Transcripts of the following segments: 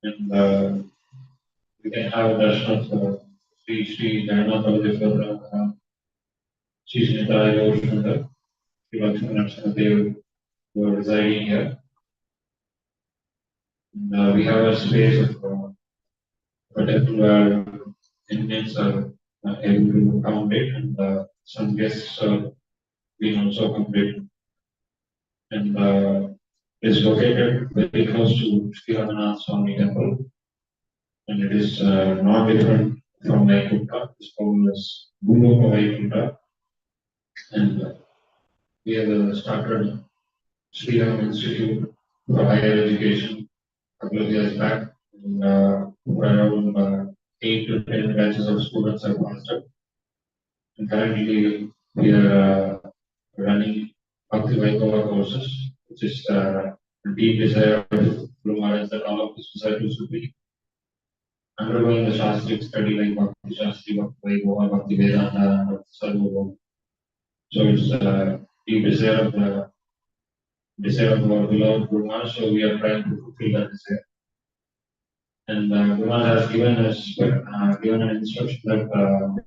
and we can have darshan of Sri Jayapataka Swami Maharaja, Sri Lakshmi Narasimha who are residing here. And, we have a space of a temple where Indians are able to accommodate, and some guests are being also accommodated. And is located very close to Sri Ranganath Swami Temple, and it is not different from Vaikunta. It's called as Guru Vaikunta, and we have started Sri Ram Institute for Higher Education a couple of years back, and around 8 to 10 batches of students have passed up. And currently, we are running Bhakti Vaibhava courses, which is the deep desire of Guru Maharaj that all of his disciples should be undergoing the Shastric study like Bhakti Shastri, Bhakti Vaibhava, Bhakti Vedanta, Bhakti Sarvabhauma. So it's deep desire of our beloved Guru Maharaj, so we are trying to fulfill that desire. And Guru Maharaj has given us given an instruction that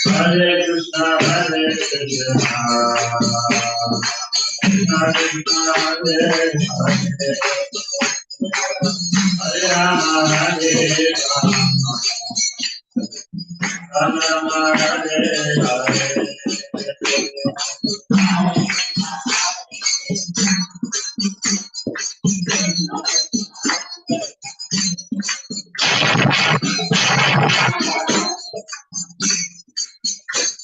Hare Krishna, Hare Krishna, Hare Krishna, Hare Hare, Hare Rama, Hare Rama, Rama Rama, Hare Hare.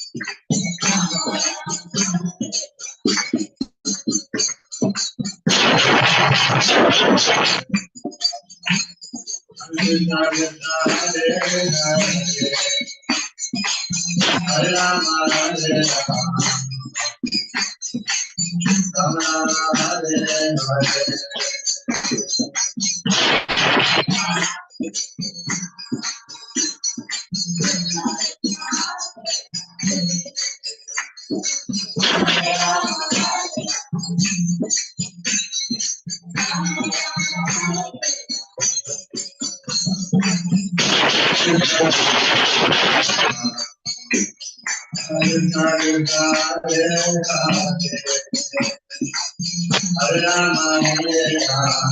Krishna Krishna, Hare Hare, Hare Rama, Hare Rama, Rama Rama, Hare Hare. Krishna Krishna, Hare Hare, Hare Rama, Hare Rama,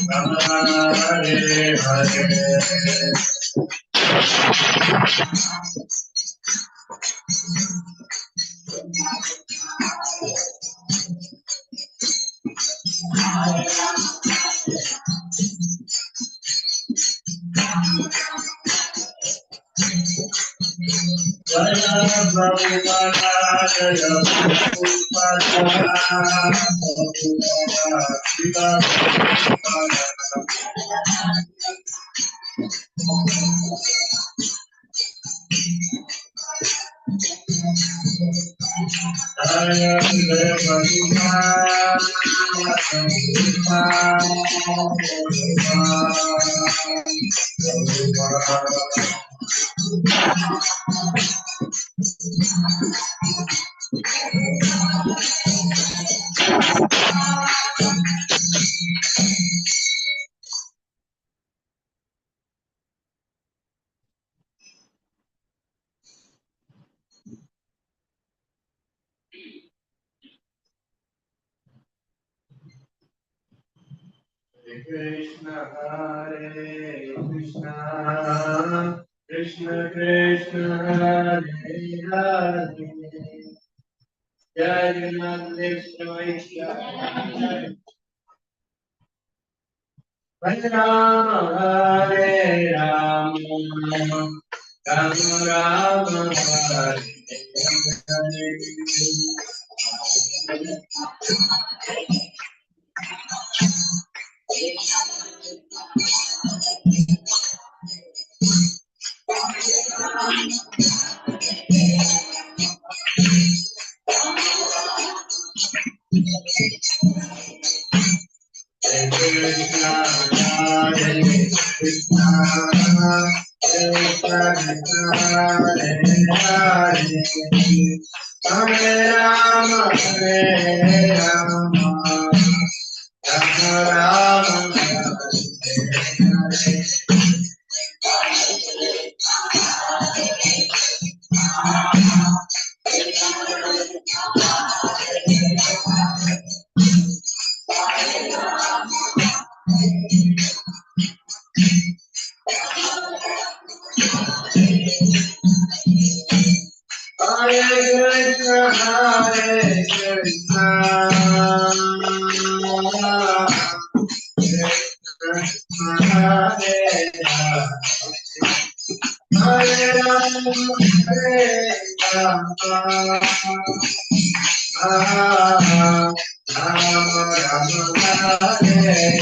Rama Rama, Hare Hare. Jaya Prabhupada, Jaya Krishna, Hare Krishna, Krishna Krishna, Hare Hare, Jagannath Hare Rama, Hare Rama, Rama Rama, Hare Hare. Krishna, Hare Krishna, Krishna Krishna, Hare Hare, Hare Rama, Hare Rama, Rama Rama, Hare Hare. Hare Krishna, Hare Krishna, Krishna Hare Hare, Hare Rama, Hare Rama, Rama Rama, Hare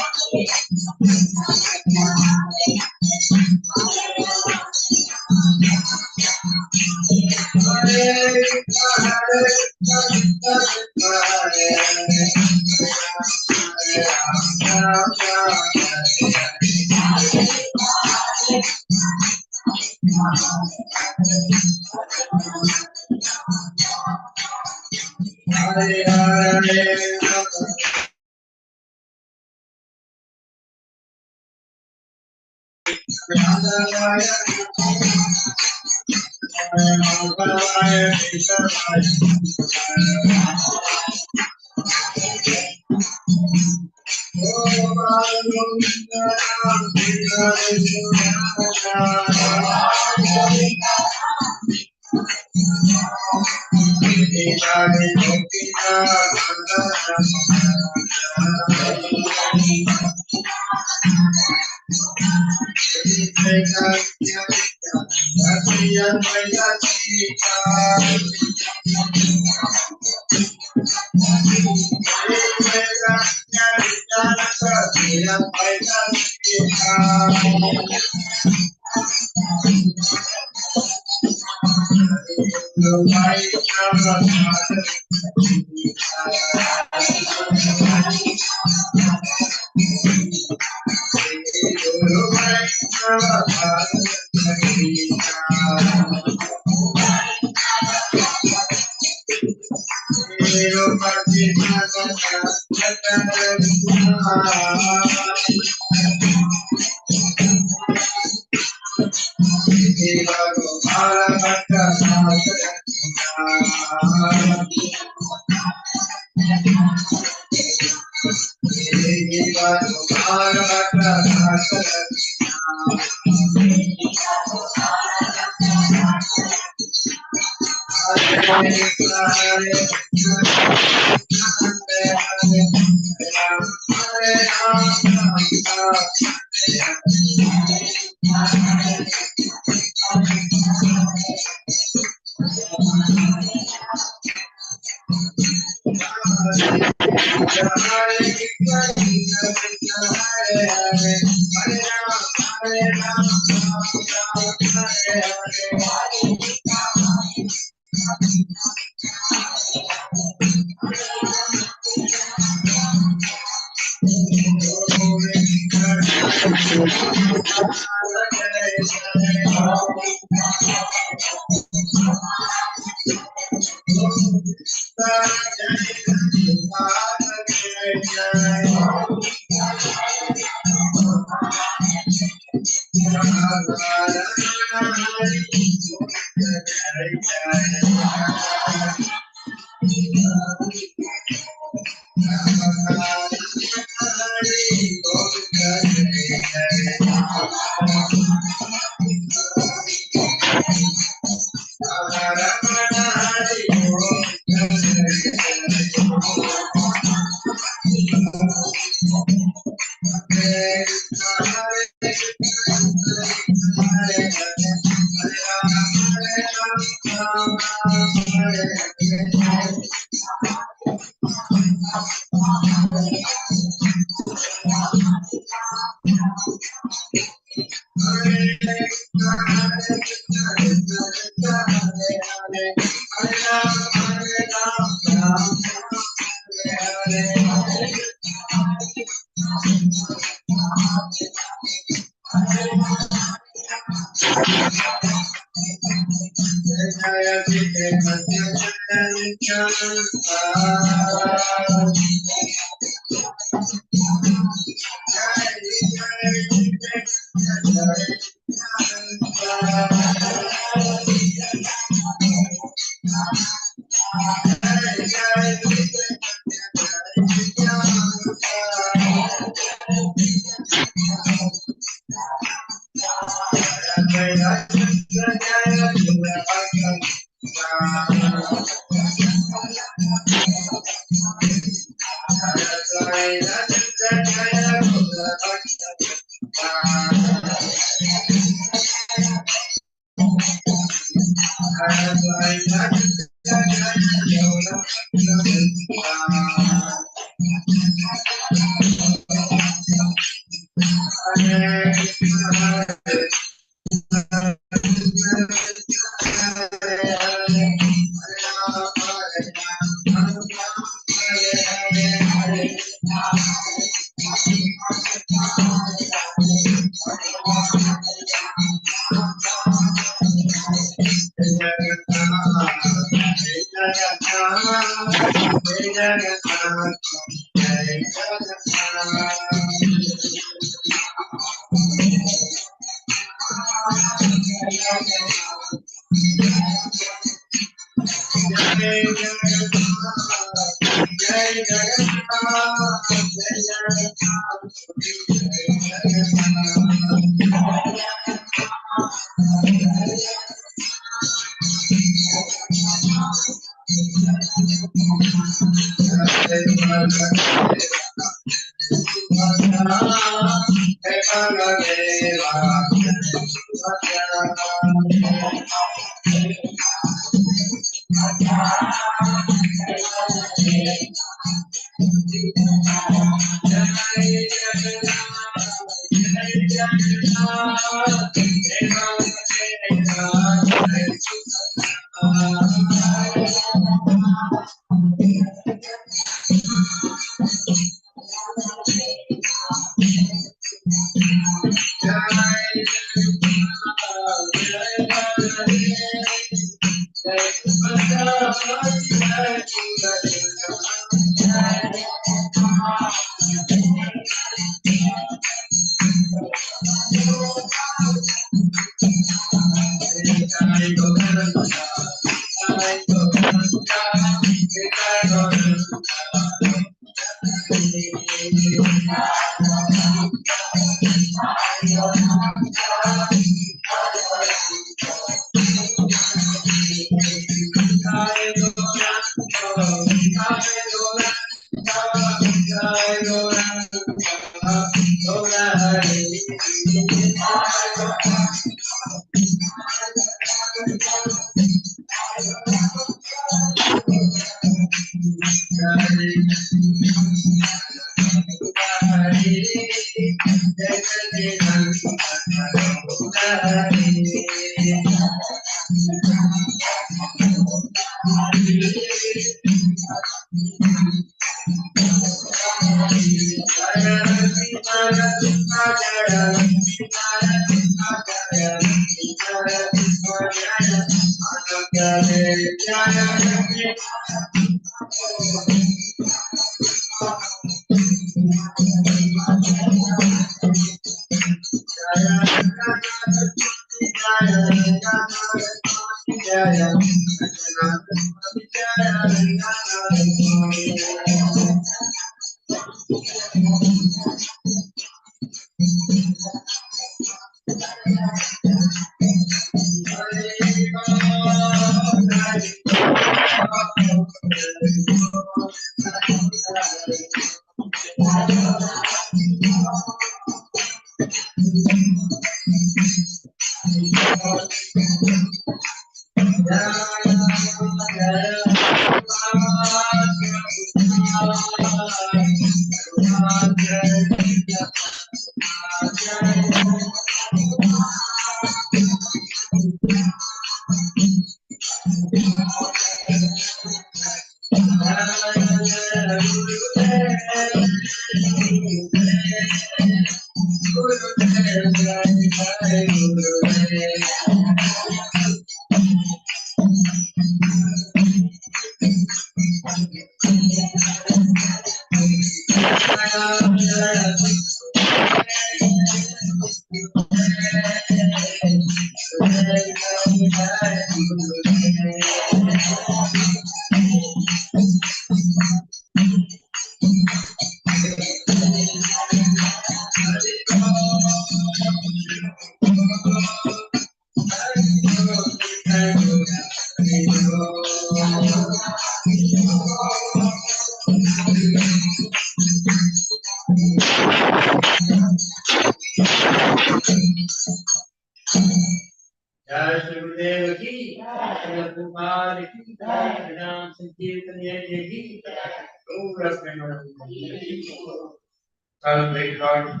Great Lord, Mr.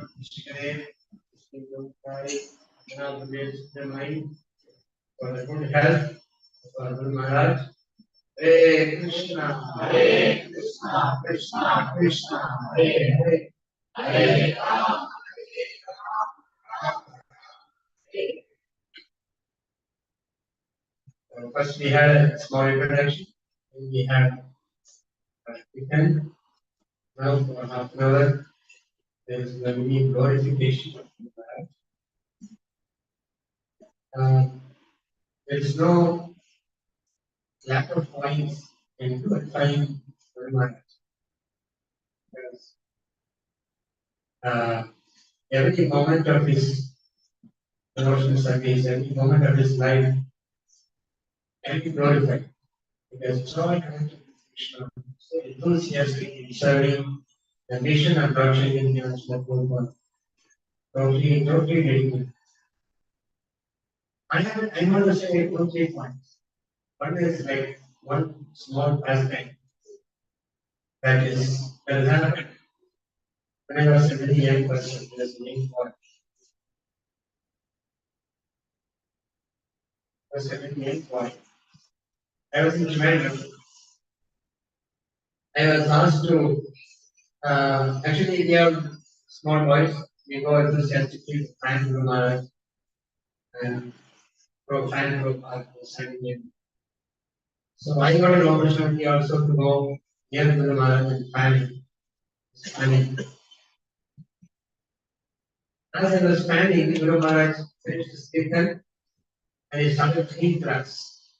their mind for the good health for Guru Maharaj. Hare Krishna, Krishna Krishna, Hare Hare, Hare Rama. First we had a small introduction, then we had weekend. Now for half an hour, there is the mini glorification of Guru Maharaj. There is no lack of points in glorifying Guru Maharaj. Because, every moment of his devotional service, every moment of his life can be glorified. Because it's all connected to Krishna. So enthusiastic in serving the mission of Lord Chaitanya and Srila totally dedicated. I want to say 2 3 points. One is like one small aspect that has happened when I was a very young person listening for was a very young boy. I was in Trivandrum. I was asked to actually we are small boys. We go enthusiastically to find Guru Maharaj and fan group are signing in. So I got an opportunity also to go near Guru Maharaj and fan him. And as I was fanning, Guru Maharaj finished his kirtan and he started singing for us.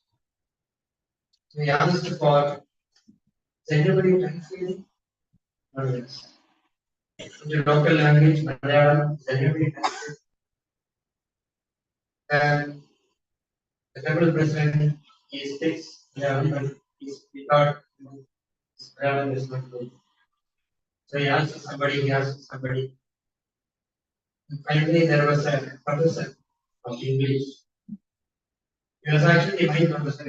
So he asked for, is anybody translating? No, yes. In the local language, Malayalam, is anybody translating? And the temple president, he speaks Malayalam, but he thought Malayalam is not good. So he asked somebody. And finally, there was a professor of English. He was actually my professor.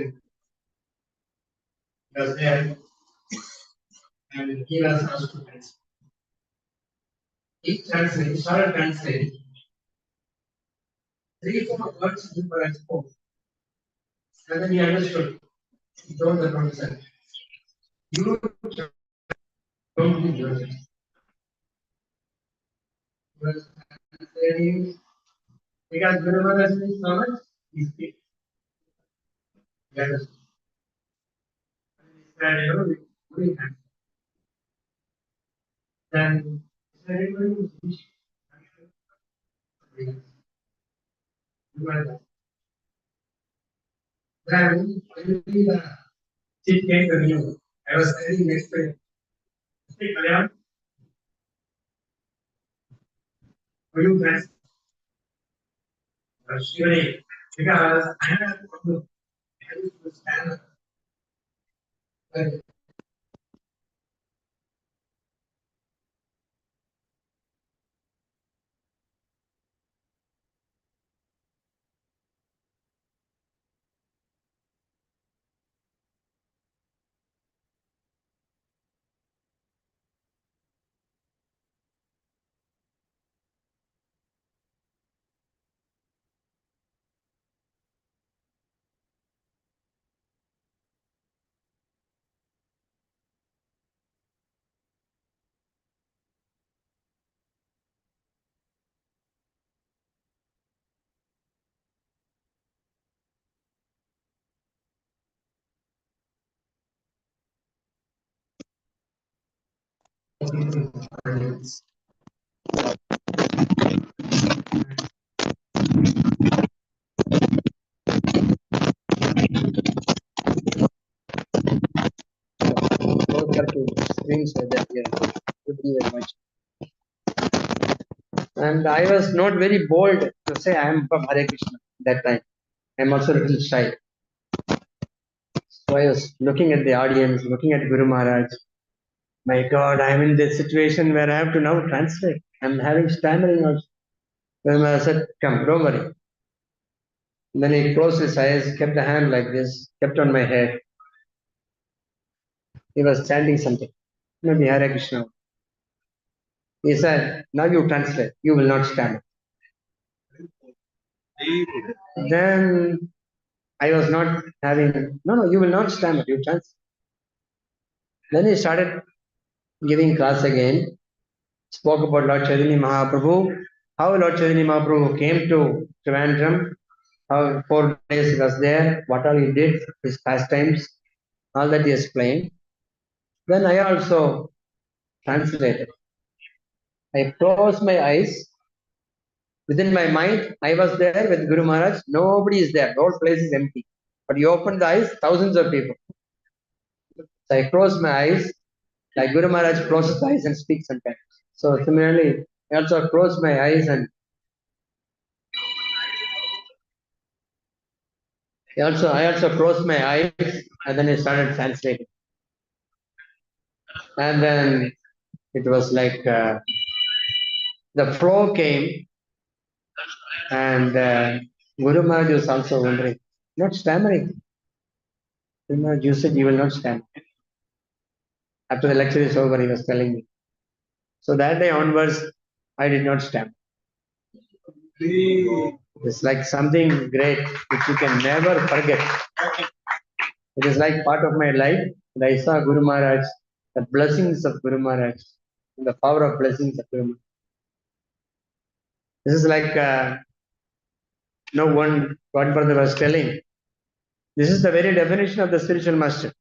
He was there and he was asked to translate. He started translating. 3-4 words before I spoke. And then he understood. He told the professor, you don't do yours. He was translating because Guru Maharaj speaks so much, he speaks. He understood. And he said, we have. Then he said, everybody is then finally the chief came to me. I was standing next to him. Speak Malayalam. Will you guys? Surely, because I have a problem. I used to stand up. But screens like that here. Thank you very much. And I was not very bold to say I am from Hare Krishna that time. I am also a little shy. So I was looking at the audience, looking at Guru Maharaj. My God, I am in this situation where I have to now translate. I am having stammering also. Guru Maharaj said, come, don't worry. And then he closed his eyes, kept the hand like this, kept on my head. He was chanting something. Maybe Hare Krishna. He said, now you translate. You will not stammer. Then I was not having, no, you will not stammer. You translate. Then he started giving class again. Spoke about Lord Chaitanya Mahaprabhu, how Lord Chaitanya Mahaprabhu came to Trivandrum, how 4 days he was there, what all he did, his pastimes, all that he explained. Then I also translated. I closed my eyes. Within my mind, I was there with Guru Maharaj. Nobody is there. The whole place is empty. But you open the eyes, thousands of people. So I closed my eyes, like Guru Maharaj closes the eyes and speaks sometimes. So similarly, I also closed my eyes and I also closed my eyes and then I started translating. And then it was like the flow came and Guru Maharaj was also wondering, not stammering. Guru Maharaj, you said you will not stammer. After the lecture is over, he was telling me. So that day onwards, I did not stammer. It's like something great which you can never forget. It is like part of my life. And I saw Guru Maharaj, the blessings of Guru Maharaj, and the power of blessings of Guru Maharaj. This is like one God brother was telling. This is the very definition of the spiritual master.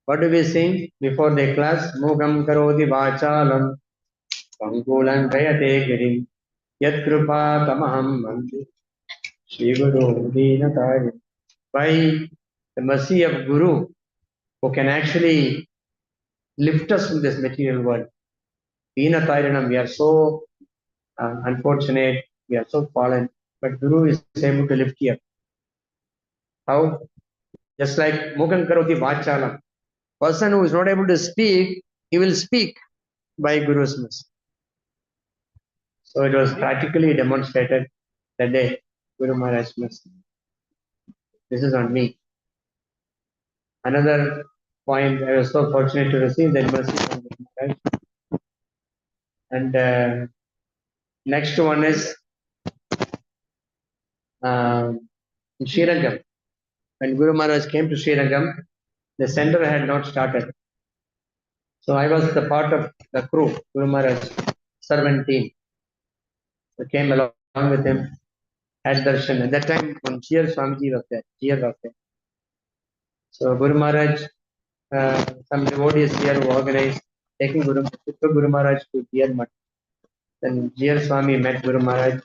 What do we sing before the class? Mugam karoti vachalam pangulan prayate girim yat kripa tamaham manju Shri Guru Dinatari. By the mercy of Guru, who can actually lift us from this material world. Dinataranam, we are so unfortunate, we are so fallen, but Guru is able to lift you up. How? Just like Mukam Karoti Vachalam. person who is not able to speak, he will speak by Guru's mercy. So it was practically demonstrated that day, Guru Maharaj's mercy. This is on me. Another point, I was so fortunate to receive that mercy from Guru Maharaj. And next one is in Srirangam. When Guru Maharaj came to Srirangam, the center had not started. So I was the part of the crew, Guru Maharaj servant team. So came along with him, had darshan. At that time, when Jiyar Swamiji was there, Jiyar was there. So Guru Maharaj, some devotees here who organized taking Guru Maharaj to Jiyar Mutt. Then Jiyar Swami met Guru Maharaj.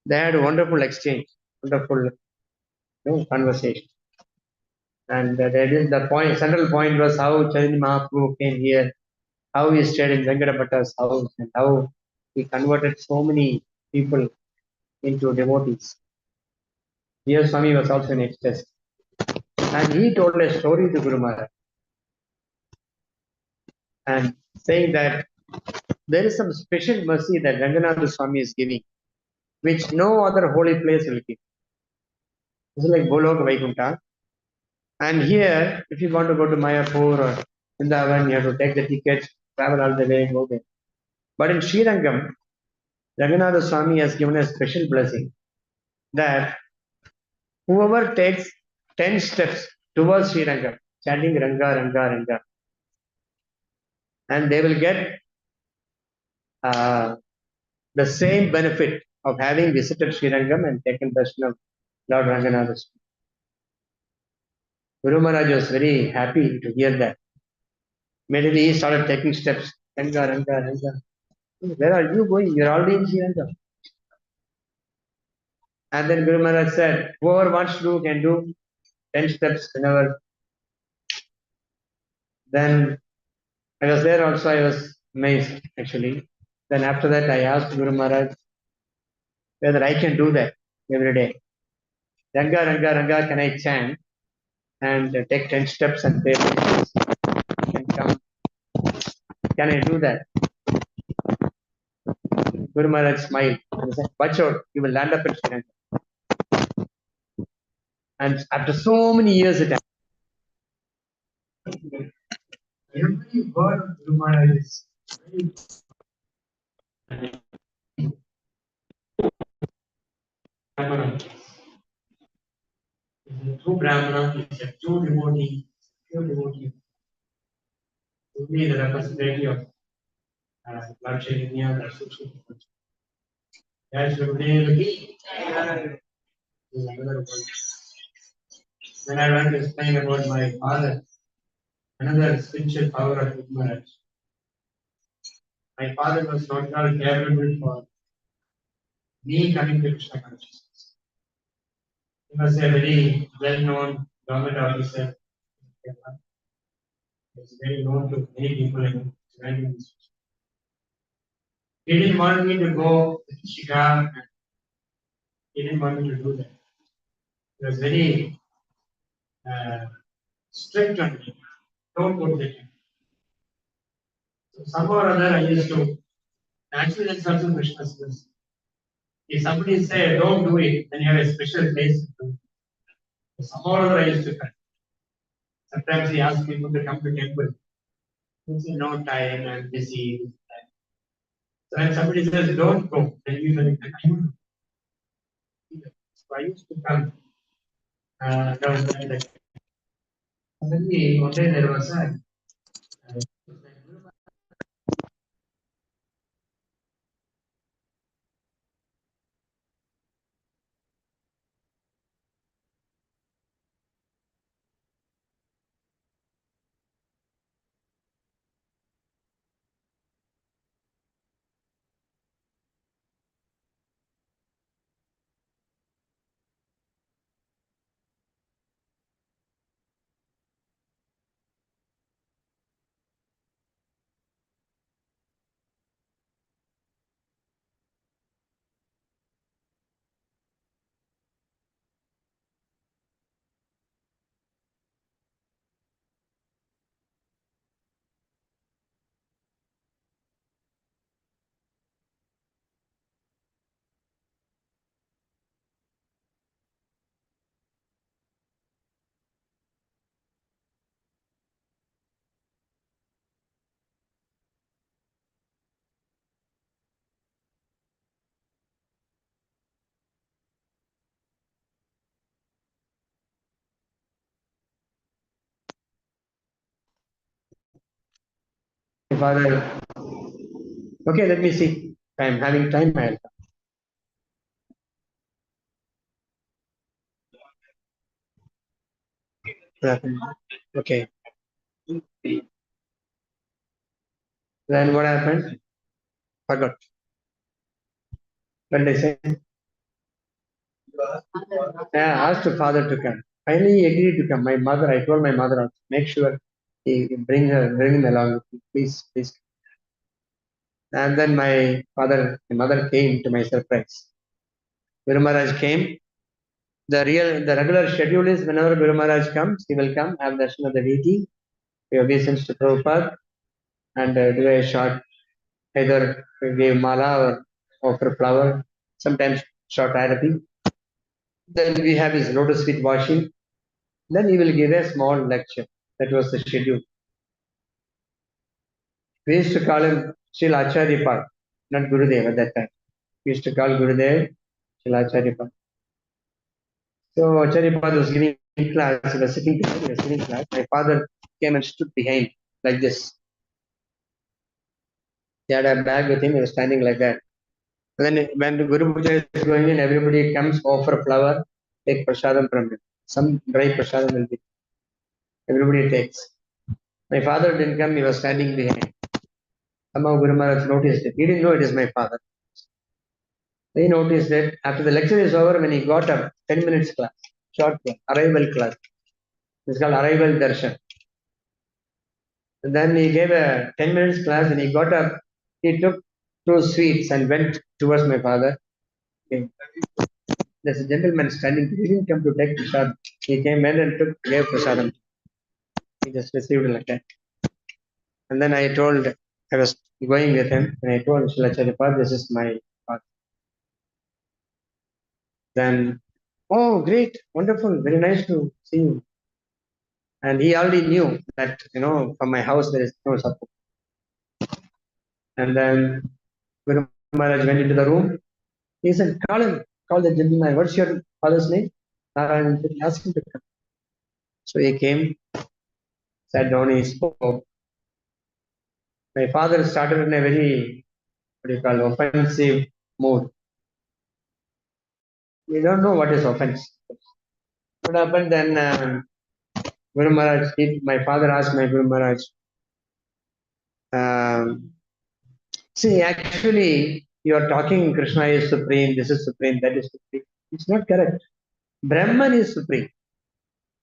They had a wonderful exchange, wonderful conversation. And the point, central point was how Chaitanya Mahaprabhu came here, how he stayed in Venkatapata's house, and how he converted so many people into devotees. Dear Swami was also in ecstasy. And he told a story to Guru Maharaj and saying that there is some special mercy that Ranganatha Swami is giving, which no other holy place will give. This is like Goloka Vaikuntha. And here, if you want to go to Mayapur or Vrindavan, you have to take the ticket, travel all the way, go there. But in Srirangam, Ranganatha Swami has given a special blessing that whoever takes 10 steps towards Srirangam, chanting Ranga, Ranga, Ranga, and they will get the same benefit of having visited Srirangam and taken darshan of Lord Ranganatha Swami. Guru Maharaj was very happy to hear that. Immediately he started taking steps. Ranga, Ranga, Ranga. Where are you going? You're already in Srirangam. And then Guru Maharaj said, whoever wants to do can do 10 steps whenever. Then I was there also, I was amazed actually. Then after that, I asked Guru Maharaj whether I can do that every day. Ranga, Ranga, Ranga, can I chant and take 10 steps and pay can come? Can I do that? Guru Maharaj smiled and said, watch out, you will land up in Sri Lanka. And after so many years, it happened. Every word of Guru Maharaj is very Brahmana. He's a true Brahmana, he's a true devotee, pure devotee. Only the representative of Lord Chaitanya, that's also. That's the reality. Is another word. When I want to explain about my father, another spiritual power of Guru Maharaj. My father was not at all capable for me coming to Krishna consciousness. He was a very well-known government officer. He was very known to many people in surrounding this. He didn't want me to go to Shikar. He didn't want me to do that. He was very strict on me. Don't go to the temple. So somehow or other I used to, actually that's also Krishna's mercy. If somebody say don't do it, then you have a special place to do it. So somehow or other I used to cut. Sometimes he asks people to come to temple. He say no time, I'm busy. So when somebody says don't go, then you will come. So I used to come down there. Suddenly one day there was a father, okay, let me see. If I'm having time, I'll come. Okay. Then what happened? Forgot. When they say, I asked the father to come. Finally, he agreed to come. My mother, I told my mother, make sure he bring him along with me, please, please. And then my mother came to my surprise. Guru Maharaj came. The regular schedule is whenever Guru Maharaj comes, he will come, have darshan of the deity, pay obeisance to Prabhupada, and do a short, either give mala or offer flower, sometimes short arati. Then we have his lotus feet washing. Then he will give a small lecture. That was the schedule. We used to call him Srila Acharya, not Gurudev at that time. We used to call Gurudev Srila Acharya. So Acharya was giving class, he was sitting behind, he was giving class. My father came and stood behind like this. He had a bag with him, he was standing like that. And then when the Guru Puja is going in, everybody comes, offer flower, take prasadam from him. Some dry prasadam will be. Everybody takes. My father didn't come, he was standing behind. Somehow Guru Maharaj noticed it. He didn't know it is my father. He noticed that after the lecture is over, when he got up, 10 minutes class, short class, arrival class. It's called arrival darshan. And then he gave a 10 minutes class and he got up, he took two sweets and went towards my father. Okay. There's a gentleman standing, he didn't come to take prasad. He came in and gave prasadam. He just received like that. And then I told, I was going with him, and I told Shilacharya, this is my father. Then, oh, great, wonderful, very nice to see you. And he already knew that, from my house there is no support. And then Guru Maharaj went into the room. He said, call the gentleman. What's your father's name? And asked him to come. So he came, sat down, he spoke. My father started in a very, offensive mood. We don't know what is offense. What happened then? Guru Maharaj, my father asked my Guru Maharaj, see, actually, you are talking Krishna is supreme, this is supreme, that is supreme. It's not correct. Brahman is supreme.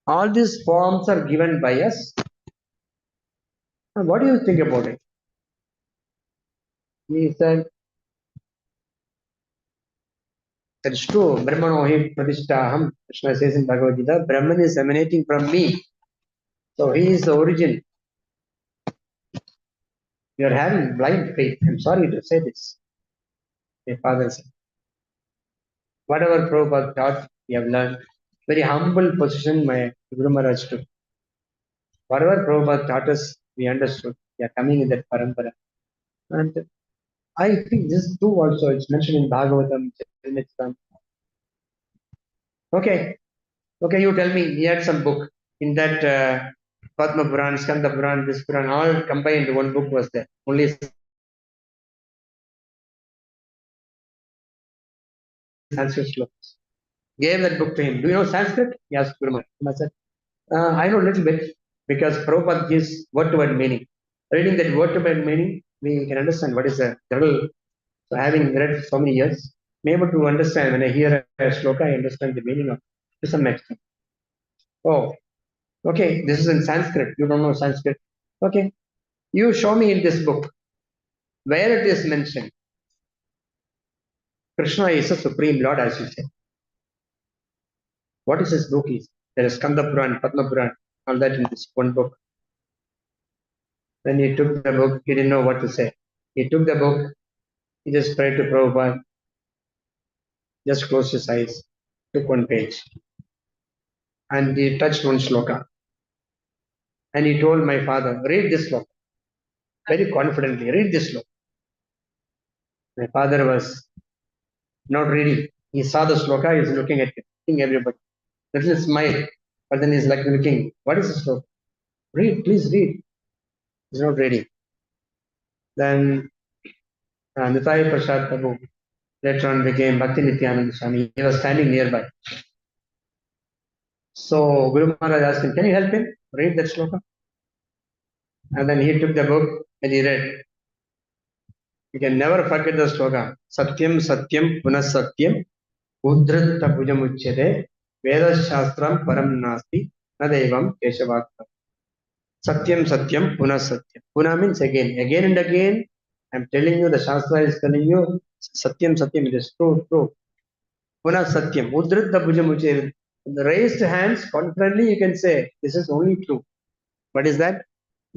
All these forms are given by us. Now, what do you think about it? He said, that's true. Brahmanohi Pratishtaham. Krishna says in Bhagavad Gita, Brahman is emanating from me. So he is the origin. You are having blind faith. I'm sorry to say this. My father said, whatever Prabhupada taught, we have learned. Very humble position my Guru Maharaj took. Whatever Prabhupada taught us, we understood. We are coming in that parampara. And I think this too also, it's mentioned in Bhagavatam. Okay, okay, you tell me, he had some book. In that Padma Puran, Skanda Puran, this Puran, all combined into one book was there. Only Sanskrit slokas. Gave that book to him. Do you know Sanskrit? He asked Guru Maharaj. I said, I know a little bit because Prabhupada gives word to word meaning. Reading that word to word meaning, we can understand what is the general. So having read so many years, I'm able to understand when I hear a sloka, I understand the meaning of it to some extent. Oh, okay, this is in Sanskrit. You don't know Sanskrit. Okay, you show me in this book where it is mentioned. Krishna is a supreme Lord, as you say. What is this book is? There is Skanda Puran, Padma Puran, all that in this one book. When he took the book, he didn't know what to say. He took the book, he just prayed to Prabhupada, just closed his eyes, took one page, and he touched one sloka. And he told my father, read this sloka. Very confidently, read this sloka. My father was not reading. He saw the sloka, he's looking at it, looking everybody. Little smile, but then he's like looking, what is this sloka? Read, please read. He's not reading. Then Nitai Prasad Prabhu later on became Bhakti Nityananda Swami. He was standing nearby. So Guru Maharaj asked him, "Can you help him read that shloka?" And then he took the book and he read. You can never forget the shloka. Satyam Satyam Punas Satyam Udhritta Bhujamuchyate Veda Shastram Param Nasti Nadevam Keshavatra. Satyam Satyam Punas Satyam. Puna means again. Again and again. I'm telling you, the Shastra is telling you, Satyam Satyam, it is true, true. Puna Satyam. Udhritta Bhujamuchyate. The raised hands, confidently you can say, this is only true. What is that?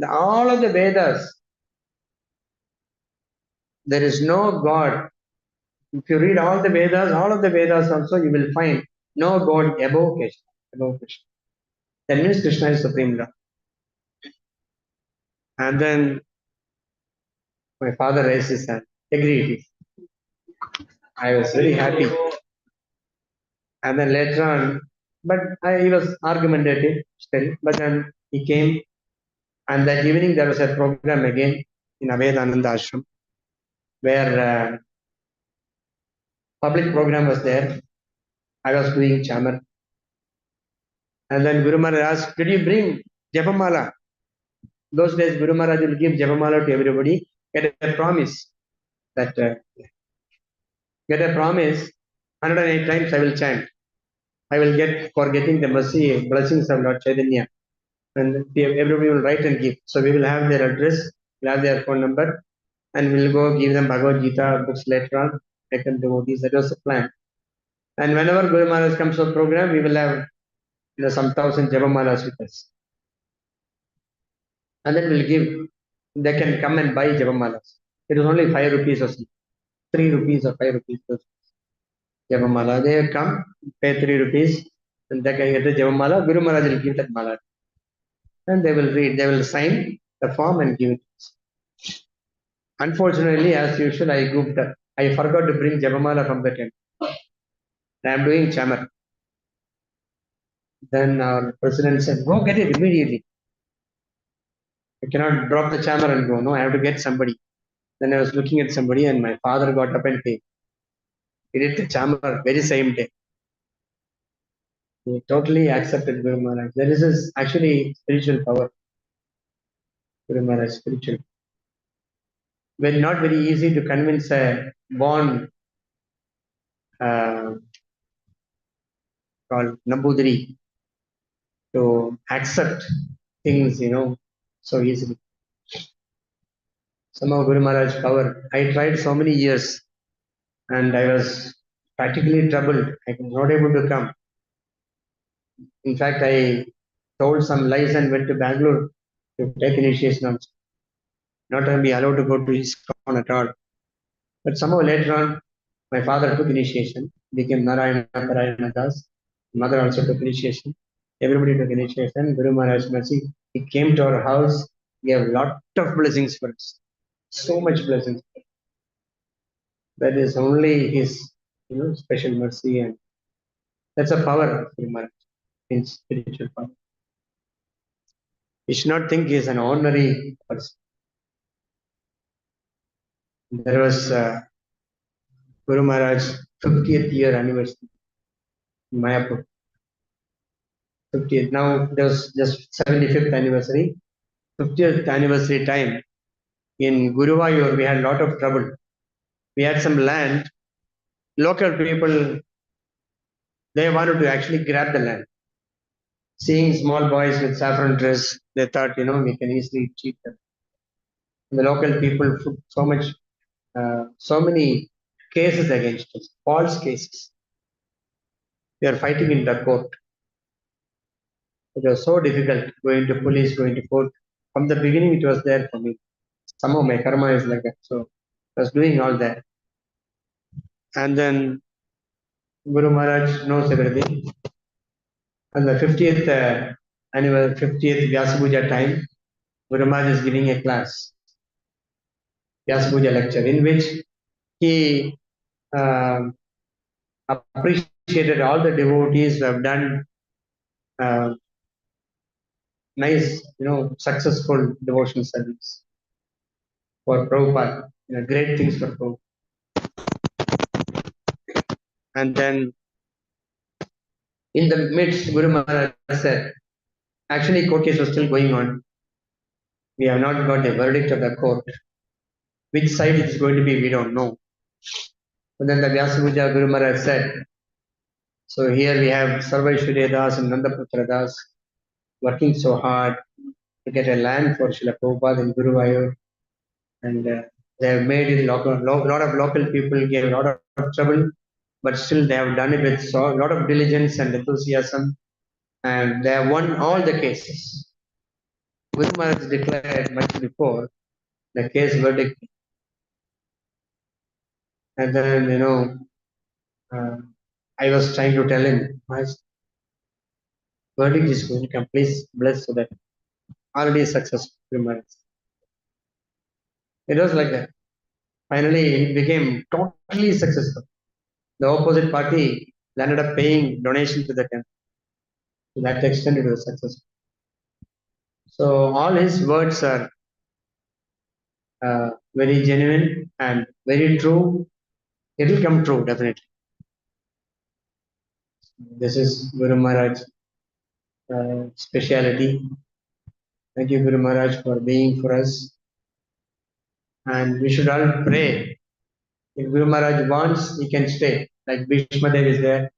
All of the Vedas, there is no God. If you read all the Vedas, all of the Vedas also, you will find no God above Krishna. Above Krishna. That means Krishna is Supreme Lord. And then my father raised his hand. Agreed. I was very happy. And then later on, but he was argumentative still. But then he came, and that evening there was a program again in Avedananda Ashram, where public program was there. I was doing chamar. And then Guru Maharaj asked, "Did you bring Japamala?" Those days, Guru Maharaj will give Japamala to everybody, get a promise that, get a promise, 108 times I will chant. I will get for getting the mercy, blessings of Lord Chaitanya. And everybody will write and give. So we will have their address, we'll have their phone number, and we'll go give them Bhagavad Gita books later on, make them devotees. That was the plan. And whenever Guru Maharaj comes to a program, we will have some thousand Japamalas with us. And then we'll give, they can come and buy Japamalas. It is only 5 rupees or something, 3 rupees or 5 rupees. Japamala. They come, pay 3 rupees, and they can get the Japamala. Guru Maharaj will give that mala. And they will read, they will sign the form and give it. Unfortunately, as usual, I goofed up. I forgot to bring Japamala from the temple. I am doing chamar. Then our president said, "Go get it immediately. I cannot drop the chamar and go. No, I have to get somebody." Then I was looking at somebody, and my father got up and came. He did the chamar very same day. He totally accepted Guru Maharaj. There is this actually spiritual power. Guru Maharaj spiritual. Very not very easy to convince a born uh, called Nambudiri to accept things, so easily. Somehow Guru Maharaj power. I tried so many years and I was practically troubled. I was not able to come. In fact, I told some lies and went to Bangalore to take initiation also. Not to be allowed to go to ISKCON at all. But somehow later on, my father took initiation, became Narayana Parayana Das. Mother also took initiation. Everybody took initiation. Guru Maharaj mercy. He came to our house, gave lot of blessings for us. So much blessings. That is only his, special mercy, and that's a power of Guru Maharaj in spiritual power. You should not think he is an ordinary person. There was Guru Maharaj's 50th year anniversary in Mayapur. 50th. Now there's just 75th anniversary. 50th anniversary time in Guruvayur, we had a lot of trouble. We had some land. Local people, they wanted to actually grab the land. Seeing small boys with saffron dress, they thought, we can easily cheat them. And the local people put so many cases against us, false cases. They are fighting in the court. It was so difficult going to police, going to court. From the beginning, it was there for me. Somehow my karma is like that. So I was doing all that. And then Guru Maharaj knows everything. And the 50th annual 50th Vyasa Puja time, Guru Maharaj is giving a class, Vyasa Puja lecture, in which he appreciated all the devotees who have done uh, nice, successful devotional service. for Prabhupada, great things for Prabhupada. And then in the midst, Guru Maharaj said, actually court case was still going on. We have not got a verdict of the court. Which side it's going to be, we don't know. But then the Vyasapuja Guru Maharaj said, so here we have Sarvaishwarya Das and Nandaputra Das working so hard to get a land for Srila Prabhupada in Guruvayur. And they have made it, lot of local people gave a lot of trouble, but still they have done it with a lot of diligence and enthusiasm. And they have won all the cases. Guru Maharaj declared much before the case verdict. And then, uh, I was trying to tell him, my verdict is going to come. Please bless so that already successful. Guru Maharaj. It was like that. Finally, it became totally successful. The opposite party ended up paying donation to the temple. To that extent, it was successful. So all his words are very genuine and very true. It will come true, definitely. This is Guru Maharaj speciality. Thank you, Guru Maharaj, for being for us. And we should all pray. If Guru Maharaj wants, he can stay. Like Bhishma Dev is there.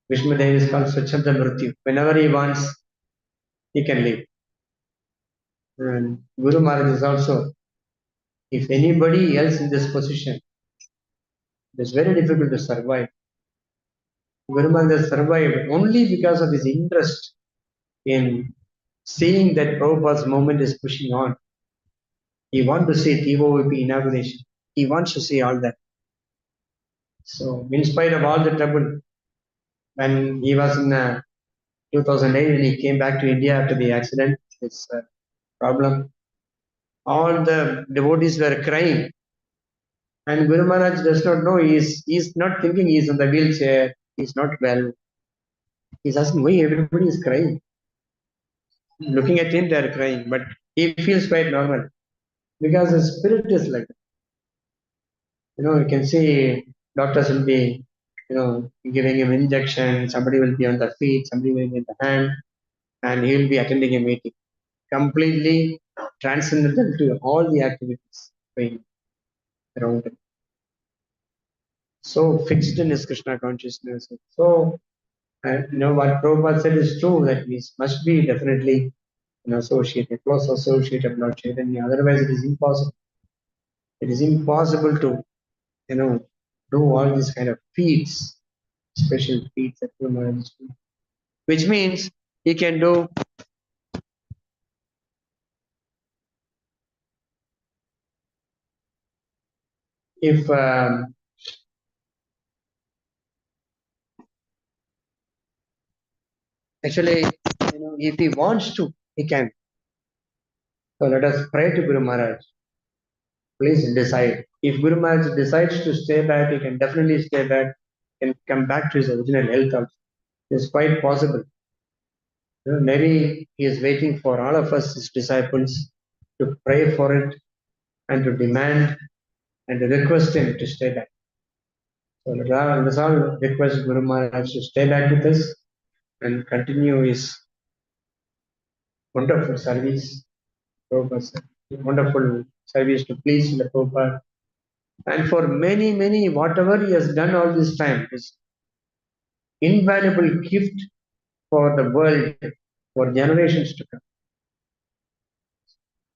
Bhishma Dev is called Swachhanda Mrityu. Whenever he wants, he can leave. And Guru Maharaj is also, if anybody else in this position, it's very difficult to survive. Guru Maharaj has survived only because of his interest in seeing that Prabhupada's movement is pushing on. He wants to see TOVP inauguration. He wants to see all that. So, in spite of all the trouble, when he was in 2008, when he came back to India after the accident, his problem, all the devotees were crying. And Guru Maharaj does not know, he's not thinking he's on the wheelchair, he's not well. He's asking why everybody is crying. Looking at him, they are crying, but he feels quite normal because the spirit is like that. You can see doctors will be, giving him injection, somebody will be on the feet, somebody will be in the hand, and he will be attending a meeting. Completely transcendental to all the activities going around him. So fixed in his Krishna consciousness. So, what Prabhupada said is true, that we must be definitely an associate, a close associate of Lord Chaitanya. Otherwise, it is impossible. It is impossible to, do all these kind of feats, special feats that Guru Maharaj is doing. Which means he can do if actually, if he wants to, he can. So let us pray to Guru Maharaj. Please decide. If Guru Maharaj decides to stay back, he can definitely stay back and come back to his original health also. It's quite possible. Maybe he is waiting for all of us, his disciples, to pray for it and to demand and to request him to stay back. So let's all request Guru Maharaj to stay back with us and continue his wonderful service, wonderful service to please the Prabhupada. And for many, many, whatever he has done all this time is invaluable gift for the world for generations to come.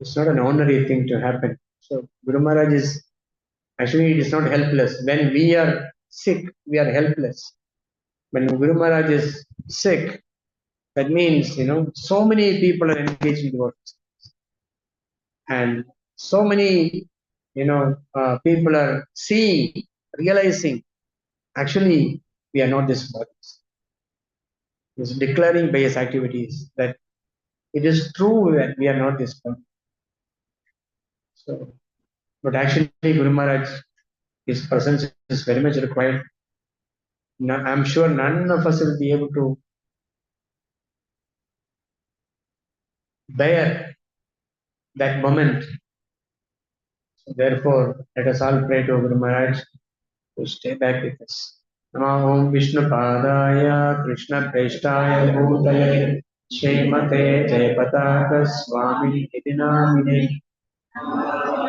It's not an ordinary thing to happen. So Guru Maharaj is actually, it is not helpless. When we are sick, we are helpless. When Guru Maharaj is sick, that means so many people are engaged in the work, and so many people are seeing, realizing. Actually, we are not this bodies. He's declaring by his activities that it is true that we are not this body. So, but actually, Guru Maharaj, his presence is very much required. I'm sure none of us will be able to bear that moment So therefore, let us all pray to Guru Maharaj to stay back with us. Namo Om Vishnu Padaya Krishna Prestaya Bhutale Shrimate Jayapataka Swami Maharaja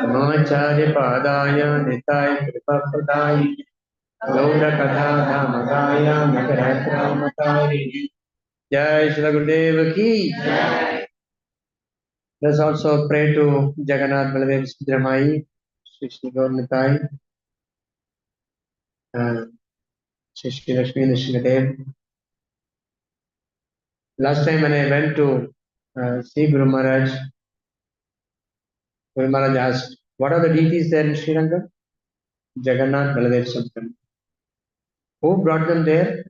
Namacharya Padaya Nitai Kripapadaya Gaura Katha Dhamadaya Nagaratra Matari Jai Shri Gurudev Ki. Let us also pray to Jagannath Baladev Subramai, Shri Shri Gaur Nitai, Shri Shri Lakshmi Nrsimhadev. Last time when I went to see Guru Maharaj, Guru Maharaj asked, what are the deities there in Sri Lanka? Jagannath Baladev Subramai. Who brought them there?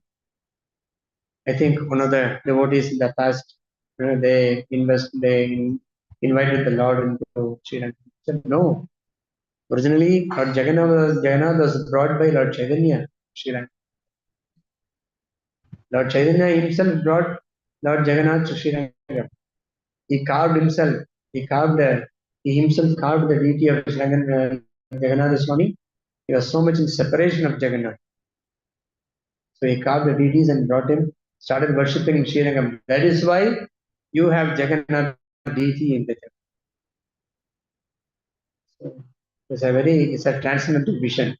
I think one of the devotees in the past, they invited the Lord into Sri Lanka. I said, no. Originally, Lord Jagannath was brought by Lord Chaitanya, Sri Lanka. Lord Chaitanya himself brought Lord Jagannath to Sri Lanka. He carved himself. He himself carved the deity of Jagannath Swami. He was so much in separation of Jagannath. So he carved the deities and brought him, started worshipping in Sri Lanka. That is why you have Jagannath deity in the temple. So it's a transcendental vision.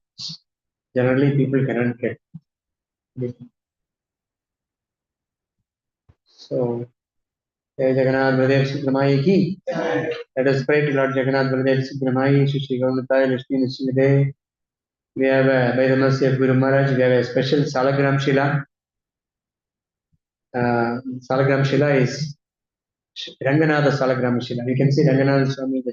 Generally people cannot get. So Jai Jagannath Baladev Subramai ki. Let us pray to Lord Jagannath Baladev Subramai, Shri Shri Gauramatai, Lakshmi Nrsimhadev. We have, by the mercy of Guru Maharaj, we have a special Salagram Shila. Salagram Shila is Ranganatha Salagram Shila. You can see Ranganatha Swami.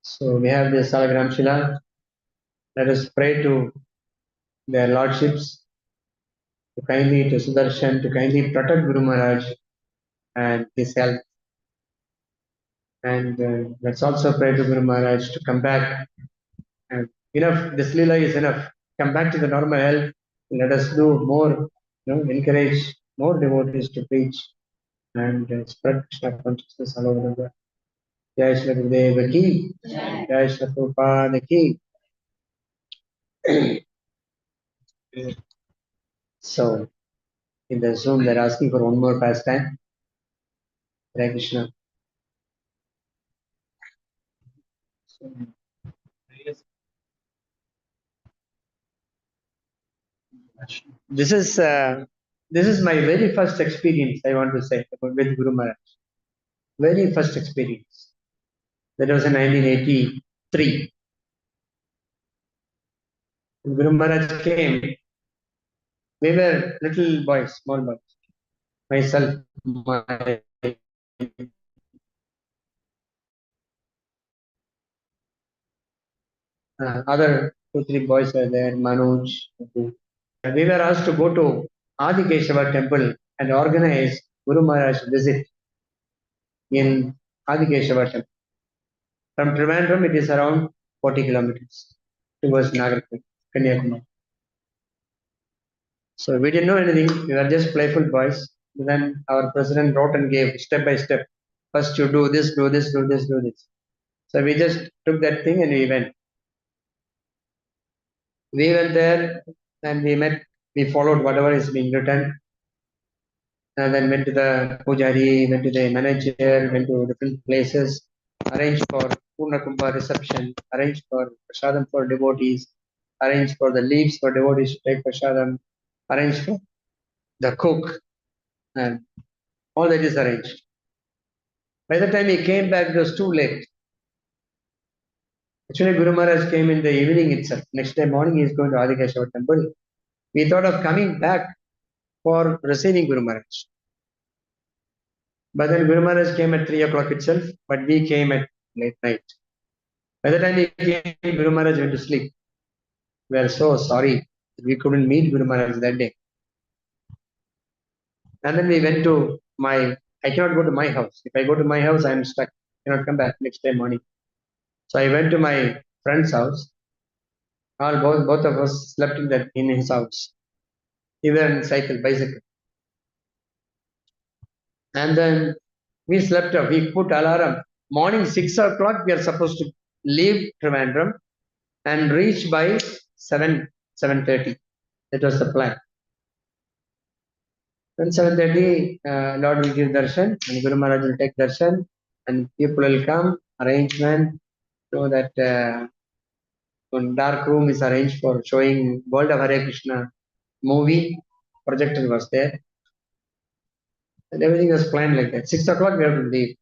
So we have this Salagram Shila. Let us pray to their lordships to Sudarshan, to kindly protect Guru Maharaj and his health. And let's also pray to Guru Maharaj to come back. And enough, this Leela is enough. Come back to the normal health. Let us do more, encourage more devotees to preach and spread Krishna consciousness all over the world. Jai Shri Gurudeva Ki, Jai Shri Prabhupada Ki. So, in the Zoom, they're asking for one more pastime. Hare Krishna. So, this is my very first experience, I want to say, with Guru Maharaj. Very first experience. That was in 1983. When Guru Maharaj came, we were little boys, small boys. Myself, my other 2, 3 boys were there, Manoj. We were asked to go to Adi Keshava temple and organize Guru Maharaj visit in Adi Keshava temple. From Trivandrum, it is around 40 kilometers towards Nagarpur, Kanyakumari. So we didn't know anything. We were just playful boys. Then our president wrote and gave step by step. First you do this, do this, do this, do this. So we just took that thing and we went. We went there and we met. We followed whatever is being written. And then went to the Pujari, went to the manager, went to different places, arranged for Purna Kumbha reception, arranged for prasadam for devotees, arranged for the leaves for devotees to take prasadam, arranged for the cook, and all that is arranged. By the time he came back, it was too late. Actually, Guru Maharaj came in the evening itself. Next day morning, he is going to Adikeshava temple. We thought of coming back for receiving Guru Maharaj. But then Guru Maharaj came at 3 o'clock itself, but we came at late night. By the time he came, Guru Maharaj went to sleep. We are so sorry that we couldn't meet Guru Maharaj that day. And then we went to I cannot go to my house. If I go to my house, I am stuck. I cannot come back next day morning. So I went to my friend's house. Both of us slept in his house. He were on bicycle. And then we slept off. We put alarm Morning 6 o'clock, we are supposed to leave Trivandrum and reach by 7:30. That was the plan. Then 7:30, Lord will give darshan and Guru Maharaj will take darshan and people will come, arrangement, so that one dark room is arranged for showing World of Hare Krishna movie. Projector was there and everything was planned like that. 6 o'clock we have to leave.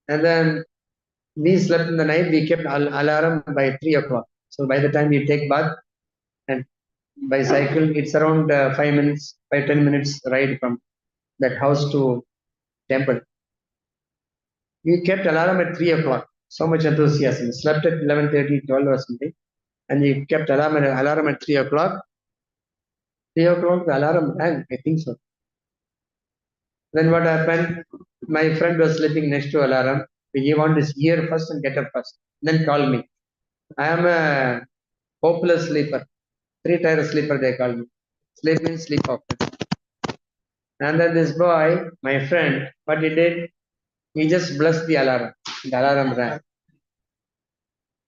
And then we slept in the night, we kept alarm by 3 o'clock. So by the time we take bath and by cycle, it's around 5 minutes, 5-10 minutes ride from that house to temple. We kept alarm at 3 o'clock. So much enthusiasm. Slept at 11:30, 12 or something. And we kept alarm at 3 o'clock. 3 o'clock, the alarm rang, I think so. Then what happened? My friend was sleeping next to alarm. He wanted to hear first and get up first. Then call me. I am a hopeless sleeper. 3-tier sleeper, they call me. Sleep means sleep often. And then this boy, my friend, what he did, he just blessed the alarm. The alarm rang.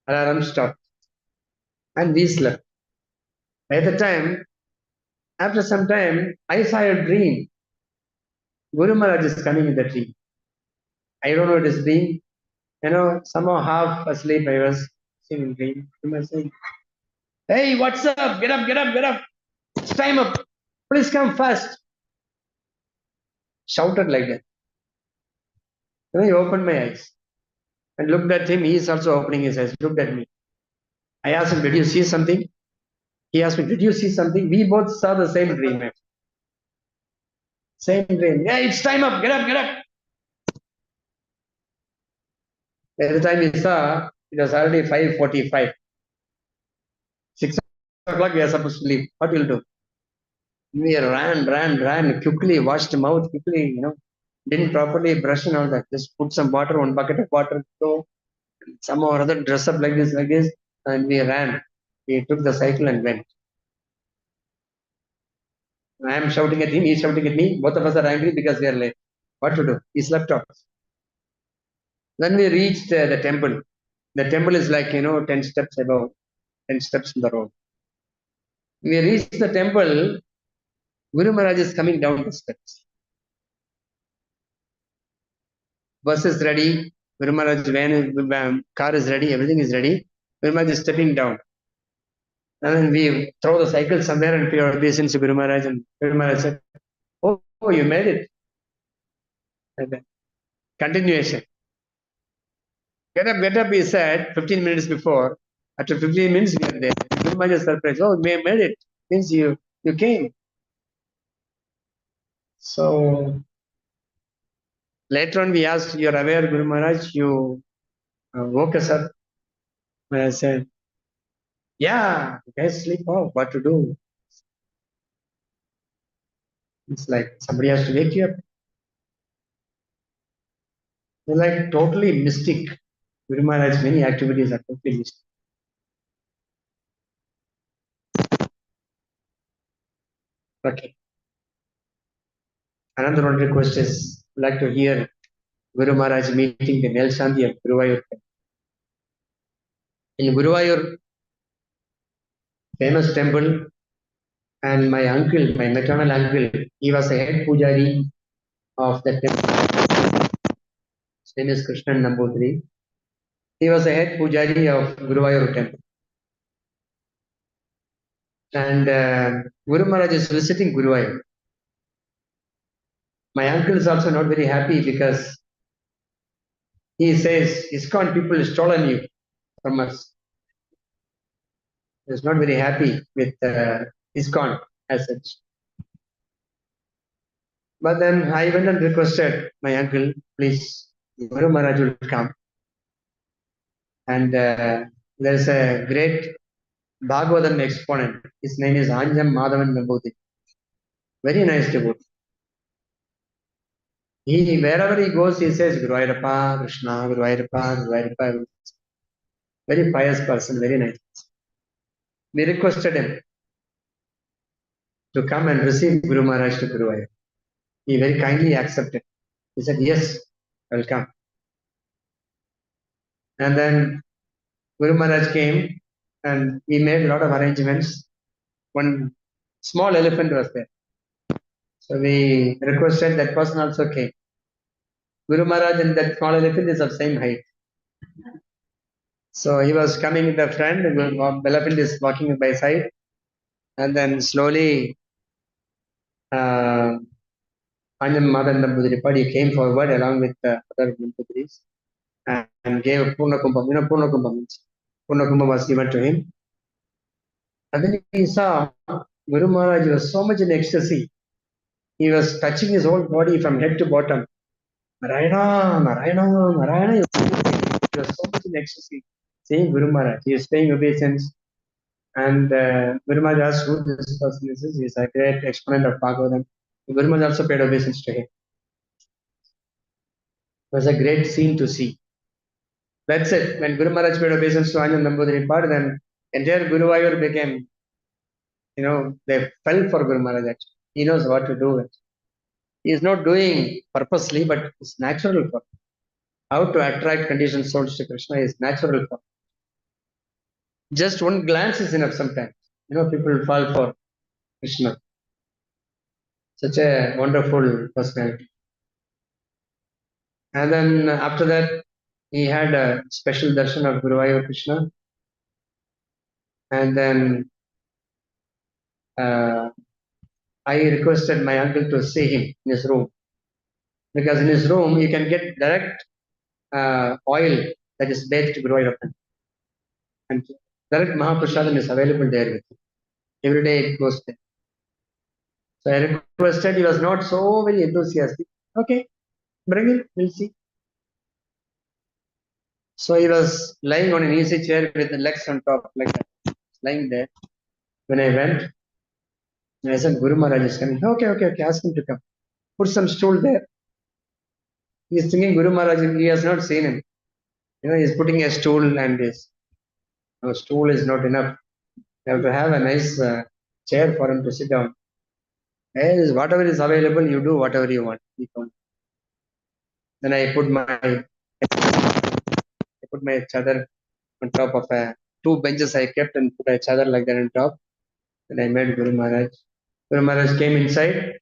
Alarm stopped. And we slept. By the time, after some time, I saw a dream. Guru Maharaj is coming in the dream. I don't know what is dream. Somehow half asleep I was seeing in dream. He was saying, "Hey, what's up? Get up, get up, get up. It's time up. Please come fast." Shouted like that. Then I opened my eyes and looked at him. He is also opening his eyes. Looked at me. I asked him, "Did you see something?" He asked me, "Did you see something?" We both saw the same dream. Same dream. Yeah, it's time up. Get up, get up. By the time we saw, it was already 5:45. 6 o'clock we are supposed to leave. What will do? We ran quickly, washed mouth quickly, didn't properly brush and all that. Just put some water, one bucket of water, so somehow or other dress up like this, and we ran. We took the cycle and went. I am shouting at him, he's shouting at me. Both of us are angry because we are late. What to do? He slept off. Then we reached the temple. The temple is like, 10 steps above, 10 steps in the road. We reached the temple. Guru Maharaj is coming down the steps. Bus is ready. Guru Maharaj car is ready. Everything is ready. Guru Maharaj is stepping down. And then we throw the cycle somewhere and pay our obeisance to Guru Maharaj. And Guru Maharaj said, "Oh, you made it." And then, continuation. Get up, he said 15 minutes before. After 15 minutes, we are there. Guru Maharaj is surprised. "Oh, we made it. Means you came." So later on, we asked, "You're aware, Guru Maharaj, you woke us up?" And I said, "Yeah, you guys sleep off. What to do?" It's like somebody has to wake you up. They're like totally mystic. Guru Maharaj, many activities are totally mystic. Okay. Another one request is like to hear Guru Maharaj meeting the Nelshanti of Guruvayur. In Guruvayur, famous temple, and my uncle, my maternal uncle, he was a head pujari of the temple. His name is Krishnan Nambudri. He was a head pujari of Guruvayur temple. And Guru Maharaj is visiting Guruvayur. My uncle is also not very happy because he says, "ISKCON people have stolen you from us." He is not very happy with ISKCON as such. But then I went and requested my uncle, "Please, Guru Maharaj will come." And there is a great Bhagavatam exponent. His name is Anjam Madhavan Nambudiri. Very nice devotee. Wherever he goes, he says, "Guru Ayappa, Krishna, Guru Ayappa, Guru Ayappa." Very pious person, very nice. We requested him to come and receive Guru Maharaj to Guruvayur. He very kindly accepted. He said, "Yes, I will come." And then Guru Maharaj came and we made a lot of arrangements. One small elephant was there. So we requested that person also came. Guru Maharaj and that small elephant is of same height. So he was coming in the front, the elephant is walking by side, and then slowly uh, Anjan Madan Nambudripadi came forward along with the other Nambudris and gave a Purna Kumbham. You know, Purna Kumbham means Purna Kumbham was given to him. And then he saw Guru Maharaj was so much in ecstasy. He was touching his whole body from head to bottom. Narayana, Narayana, Narayana. He was so much in ecstasy. Seeing Guru Maharaj, he is paying obeisance. And Guru Maharaj asked who this person is. He is a great exponent of Bhagavatam. Guru Maharaj also paid obeisance to him. It was a great scene to see. That's it. When Guru Maharaj paid obeisance to Anjan Nambudripad, then entire Guruvayur became, they fell for Guru Maharaj. Actually. He knows what to do. He is not doing purposely, but it's natural for him. How to attract conditioned souls to Krishna is natural for him. Just one glance is enough sometimes. People fall for Krishna. Such a wonderful personality. And then after that, he had a special darshan of Guruvayur Krishna. And then I requested my uncle to see him in his room. Because in his room, you can get direct oil that is bathed Guruvayur. And direct Mahaprasadam is available there with him. Every day it goes there. So I requested, he was not so very enthusiastic. Okay, bring it, we'll see. So he was lying on an easy chair with the legs on top, like that, lying there. When I went, I said, Guru Maharaj is coming. Okay, ask him to come. Put some stool there. He is thinking Guru Maharaj, he has not seen him. He is putting a stool and his stool is not enough. You have to have a nice chair for him to sit down. Whatever is available, you do whatever you want. Then I put my chadar on top of two benches I kept and put a chadar like that on top. Then I met Guru Maharaj. Guru Maharaj came inside,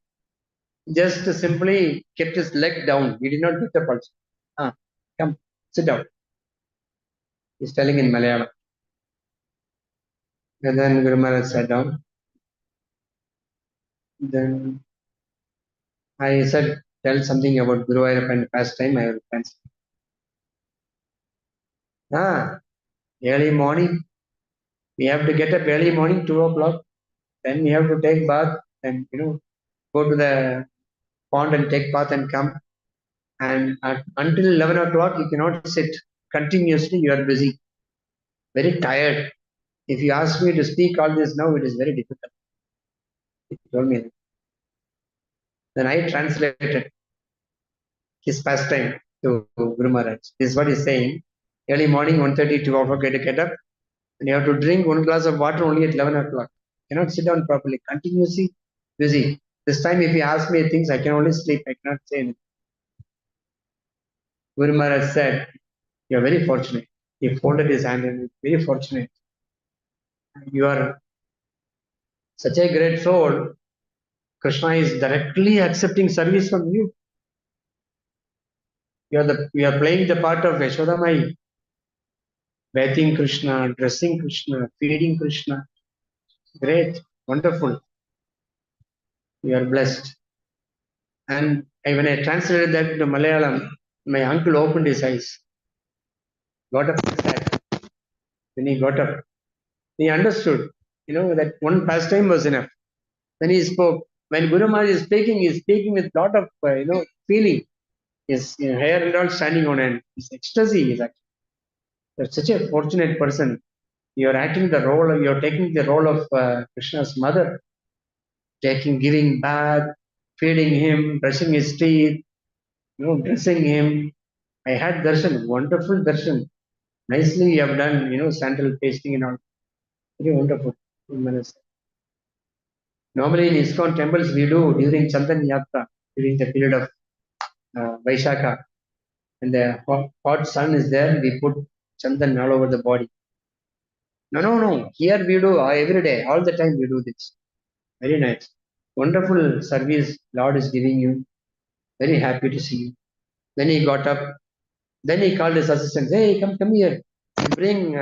just simply kept his leg down. He did not get up also. Come, sit down. He's telling in Malayalam. And then Guru Maharaj sat down. Then I said, tell something about Guru and pastime. I will translate. Early morning. We have to get up early morning, 2 o'clock. Then we have to take bath and go to the pond and take bath and come. And until 11 o'clock, you cannot sit continuously. You are busy, very tired. If you ask me to speak all this now, it is very difficult. He told me. Then I translated his pastime to Guru Maharaj. This is what he's saying. Early morning, 1:30, 2 o'clock, get up. And you have to drink one glass of water only at 11 o'clock. You cannot sit down properly. Continuously busy. This time, if you ask me things, I can only sleep. I cannot say anything. Guru Maharaj said, you are very fortunate. He folded his hand and very fortunate. You are such a great soul. Krishna is directly accepting service from you. You are playing the part of Yashodamai, bathing Krishna, dressing Krishna, feeding Krishna. Great, wonderful. You are blessed. And when I translated that to Malayalam, my uncle opened his eyes, got up his head. When he got up, he understood, that one pastime was enough. Then he spoke. When Guru Maharaj is speaking with lot of, feeling. His hair and all standing on end. His ecstasy is actually. You're such a fortunate person. You're taking the role of Krishna's mother, giving bath, feeding him, brushing his teeth, dressing him. I had darshan, wonderful darshan. Nicely you have done, sandal pasting and all. Very wonderful. Normally in ISKCON temples we do during Chantan Yatra, during the period of Vaishaka. And the hot sun is there, we put chandan all over the body. No. Here we do every day, all the time we do this. Very nice. Wonderful service Lord is giving you. Very happy to see you. Then he got up. Then he called his assistant. Hey, come here. You bring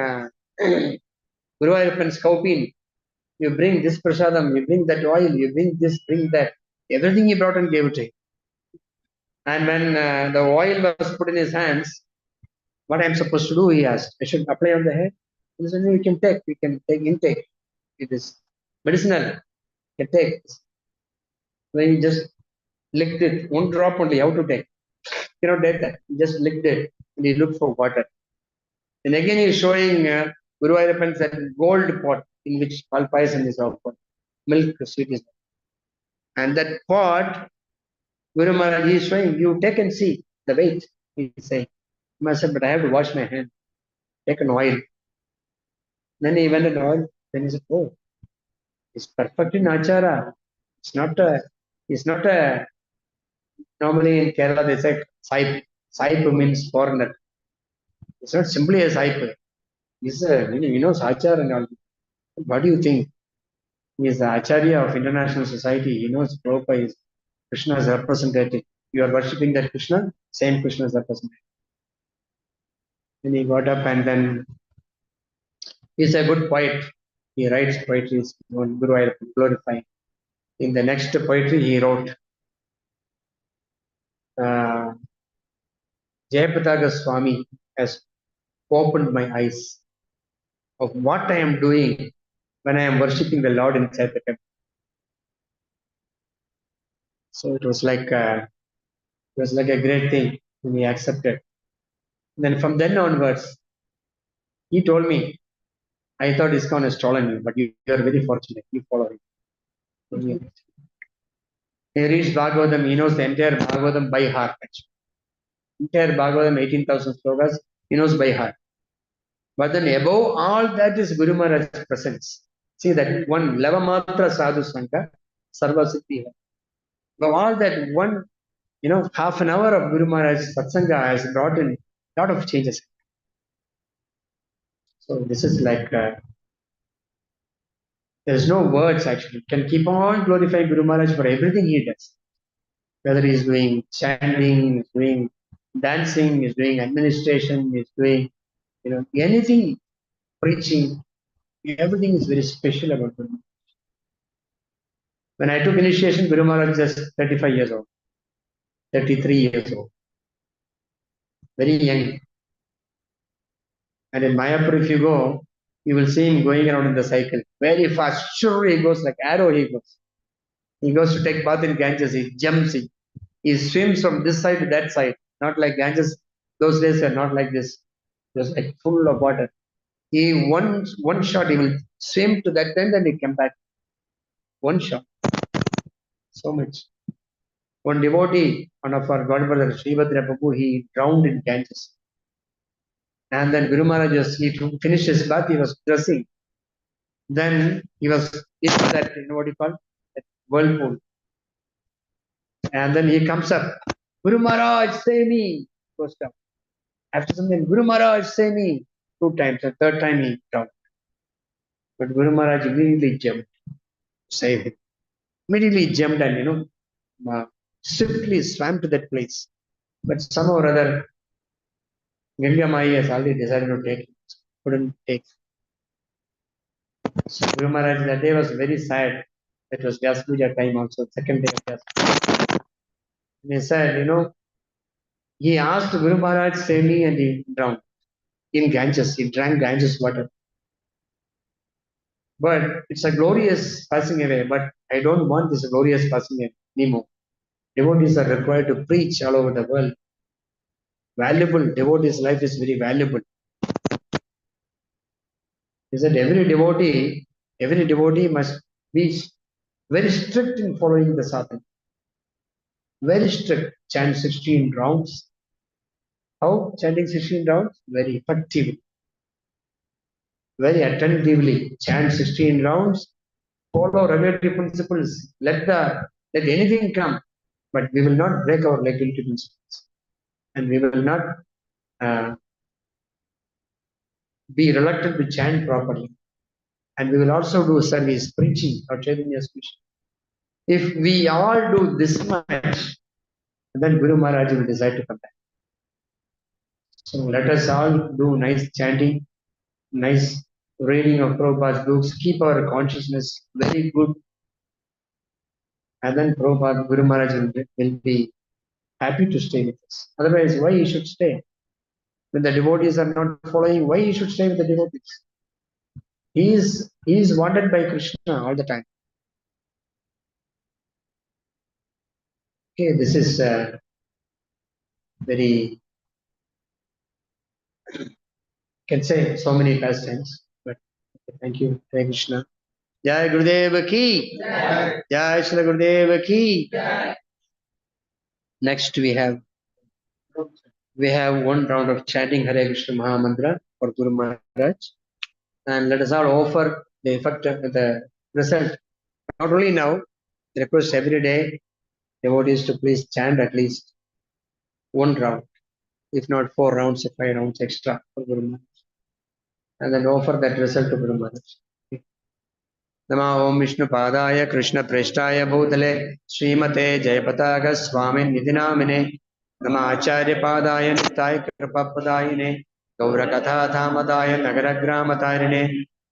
Guru Ayappan's cowpea. You bring this prasadam. You bring that oil. You bring this, bring that. Everything he brought and gave it to him. And when the oil was put in his hands, what I'm supposed to do? He asked. I should apply on the head. He said, no, you can take. You can take intake. It is medicinal. You can take. When he just licked it, one drop only. How to take? You know, take that. He just licked it and he looked for water. And again, he is showing Guru Ayappan's that gold pot in which palpayasam is offered. Milk, sweet is. And that pot, Guru Maharaj is showing, you take and see the weight. He is saying. I said, but I have to wash my hand. Take an oil. Then he went and oil. Then he said, oh, it's perfect in Achara. It's not a, normally in Kerala they say Saip. Saip means foreigner. It's not simply a Saip. It's a, Achar and all. What do you think? He is the Acharya of International Society. He knows Prabhupada is Krishna's representative. You are worshipping that Krishna, same Krishna's representative. Then he got up and then he's a good poet. He writes poetry, Guru Ayappan, glorifying. In the next poetry, he wrote, Jayapataka Swami has opened my eyes of what I am doing when I am worshipping the Lord inside the temple. So it was like a great thing when he accepted. And then from then onwards, he told me, I thought ISKCON has stolen you, but you are very fortunate. You follow him. He reached Bhagavatam, he knows the entire Bhagavatam by heart. Actually. Entire Bhagavatam, 18,000 slokas, he knows by heart. But then above all that is Guru Maharaj's presence. See that one, Lavamatra Sadhu Sangha, Sarva Siddhi. Above all that one, half an hour of Guru Maharaj's Satsanga has brought in a lot of changes. So this is like, there's no words actually. Can keep on glorifying Guru Maharaj for everything he does. Whether he's doing chanting, he's doing dancing, he's doing administration, he's doing, anything, preaching, everything is very special about Guru Maharaj. When I took initiation, Guru Maharaj was just 35 years old, 33 years old, very young. And in Mayapur, if you go, you will see him going around in the cycle, very fast. Sure, he goes like arrow, he goes. He goes to take bath in Ganges, he jumps, he swims from this side to that side, not like Ganges. Those days are not like this. It was like full of water. He one shot, he will swim to that end and he come back. One shot. So much. One devotee, one of our godbrother, Srivadra Prabhu, he drowned in Ganges. And then Guru Maharaj, he finished his bath, he was dressing. Then he was into that, what do you call? That whirlpool. And then he comes up. Guru Maharaj, save me. Goes down. After some time, Guru Maharaj, save me. 2 times. The third time he drowned. But Guru Maharaj immediately jumped to save him. Immediately jumped and, swiftly swam to that place. But somehow or other, Ganga Mai has already decided to take him. Couldn't take. So Guru Maharaj that day was very sad. It was Vyas Puja time also, second day of Vyas Puja. And he said, he asked Guru Maharaj, save me, and he drowned in Ganges. He drank Ganges water. But it's a glorious passing away. But I don't want this glorious passing away anymore. Devotees are required to preach all over the world. Valuable. Devotee's life is very valuable. He said every devotee must be very strict in following the sadhana. Very strict. Chant 16 rounds. How? Chanting 16 rounds? Very effectively. Very attentively. Chant 16 rounds. Follow regulatory principles. Let anything come. But we will not break our regulatory principles. And we will not be reluctant to chant properly. And we will also do service, preaching or Chaitanya speech. If we all do this much, then Guru Maharaj will decide to come back. So let us all do nice chanting, nice reading of Prabhupada's books, keep our consciousness very good, and then Prabhupada, Guru Maharaj will be happy to stay with us. Otherwise, why he should stay? When the devotees are not following, why he should stay with the devotees? He is wanted by Krishna all the time. Okay, this is very, can say so many pastimes, but thank you, Hare Krishna. Jai Gurudev ki, Jai Shri Gurudev ki. Next we have one round of chanting Hare Krishna Maha Mantra for Guru Maharaj, and let us all offer the effect of the result. Not only now, request every day devotees to please chant at least one round, if not 4 rounds or 5 rounds extra for Guru Maharaj, and then offer that result to Guru Maharaj. नमः ओम विष्णु पादाय कृष्ण प्रेष्ठाय भूतले श्रीमते जयपताक स्वामी निधि नामिने नमः आचार्य पादाय नित्याय कृपापदायिने गौरकथा धामदाय नगरग्रामतारिणे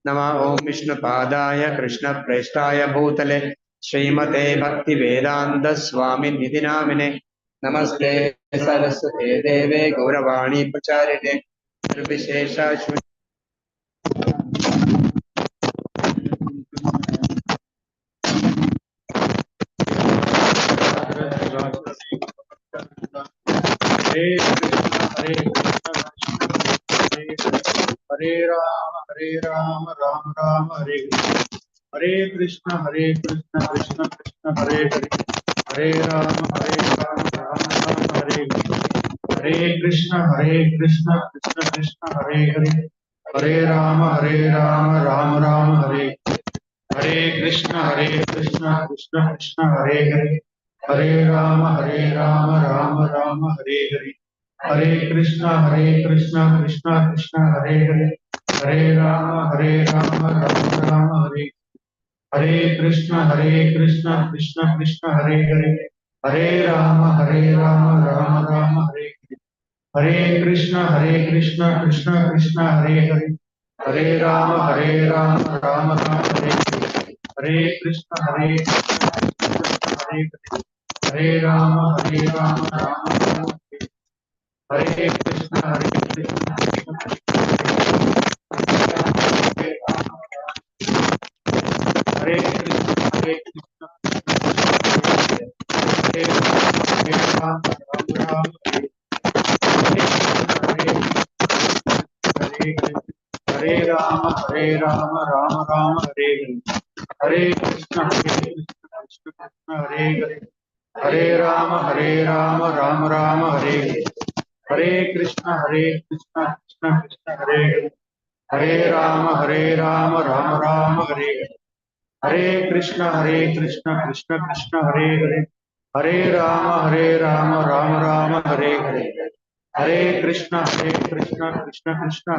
नमः ओम विष्णु पादाय कृष्ण प्रेष्ठाय भूतले श्रीमते भक्ति वेदांत स्वामी निधि नामिने नमस्ते सरस्वते देवे गौरवाणी प्रचारिणे निर्विशेष Hare Rama, Rama Rama, Hare Hare Krishna, Krishna Krishna, Hare Hare, Hare Rama, Rama Rama, Hare Hare Krishna, Krishna Krishna, Hare Hare, Hare Rama, Rama Rama, Hare Hare Krishna, Krishna Krishna, Hare Hare, Hare Rama, Rama Rama, Hare Hare. Hare Krishna, Krishna Krishna, Hare Hare, Hare Rama, Rama Rama, Hare Hare Krishna, Krishna Krishna, Hare Hare, Hare Rama, Rama Rama, Hare Hare Krishna, Krishna Krishna, Hare Hare, Hare Rama, Rama Rama, Hare Hare Krishna, Hare Hare Rama, Rama Rama, Hare Krishna, Hare Krishna, Hare Rama, Rama Hare Rama, Rama Rama, Hare Hare Krishna, Krishna, Hare Hare, Hare Rama, Rama Rama, Hare Hare Krishna, Krishna, Hare Hare, Hare Rama, Rama Rama, Hare Hare Krishna, Krishna, Hare Hare, Hare Rama, Rama Rama, Hare Hare, Hare Krishna, Krishna,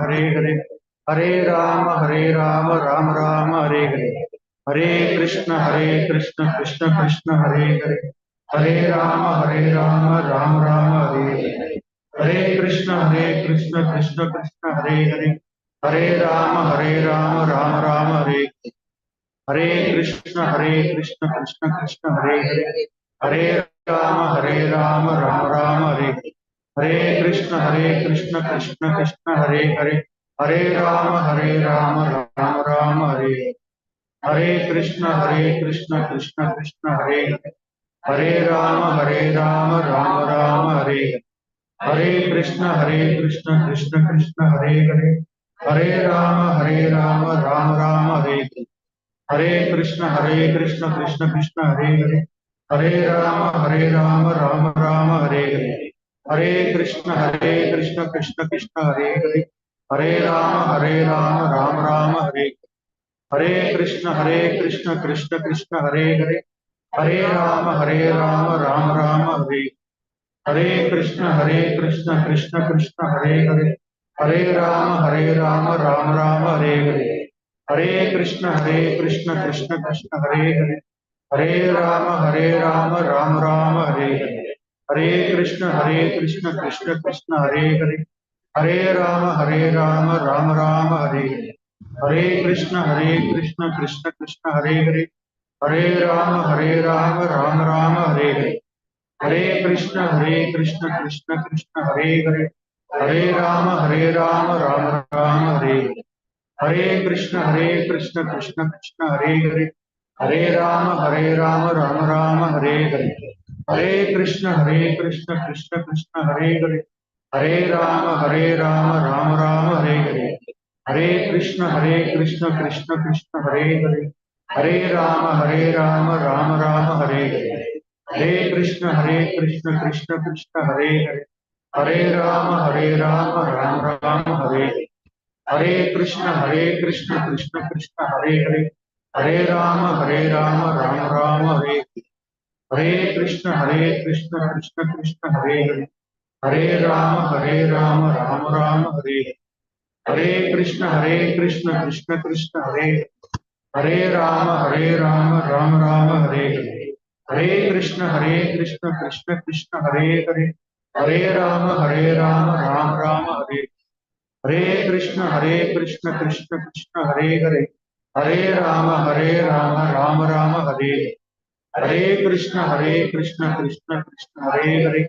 Hare Hare, Hare Rama, Rama Rama, Hare Hare, Hare Krishna, Krishna, Hare Hare, Hare Rama, Rama Rama, Hare Hare, Hare Krishna, Krishna, Hare Hare, Hare Rama, Rama Rama, Hare Hare Krishna, Krishna, Hare Hare, Hare Rama, Rama Rama, Hare Hare Krishna, Krishna, Hare Hare, Hare Rama, Rama Rama, Hare Hare Krishna, Krishna, Hare Hare, Hare Rama, Rama Rama, Hare Hare Krishna, Krishna, Hare Hare, Hare Rama, Rama Rama, Hare Hare Krishna, Krishna, Hare Hare, Hare Rama, Rama Rama, Hare Hare, Hare Krishna, Krishna, Hare Hare, Hare Rama, Rama Rama, Hare Hare Krishna, Krishna, Hare Hare, Hare Rama, Rama Rama, Hare Hare Krishna, Krishna, Hare Hare, हरे राम राम राम हरे हरे, हरे कृष्ण कृष्ण कृष्ण हरे हरे, हरे राम राम हरे हरे, हरे कृष्ण कृष्ण कृष्ण हरे हरे, हरे राम राम हरे हरे, हरे कृष्ण कृष्ण कृष्ण हरे हरे, हरे राम राम हरे हरे, हरे कृष्ण कृष्ण कृष्ण हरे हरे, हरे राम राम राम हरे हरे, हरे कृष्ण कृष्ण कृष्ण हरे हरे, हरे राम राम राम हरे हरे, हरे कृष्ण कृष्ण कृष्ण हरे हरे, हरे राम राम राम हरे हरे, हरे कृष्ण कृष्ण कृष्ण हरे हरे, हरे राम राम राम हरे हरे, हरे कृष्ण कृष्ण कृष्ण हरे हरे, हरे राम राम राम हरे हरे, हरे कृष्ण कृष्ण कृष्ण हरे हरे, हरे राम राम राम हरे हरे, हरे कृष्ण कृष्ण कृष्ण हरे हरे, हरे राम राम राम हरे हरे, हरे कृष्ण कृष्ण कृष्ण हरे हरे, हरे राम राम राम हरे हरे, हरे कृष्ण कृष्ण कृष्ण हरे हरे, हरे राम राम राम हरे, हरे कृष्ण कृष्ण कृष्ण हरे हरे, हरे राम राम राम हरे, हरे कृष्ण कृष्ण कृष्ण हरे हरे, हरे राम राम राम हरे, हरे कृष्ण कृष्ण कृष्ण हरे हरे,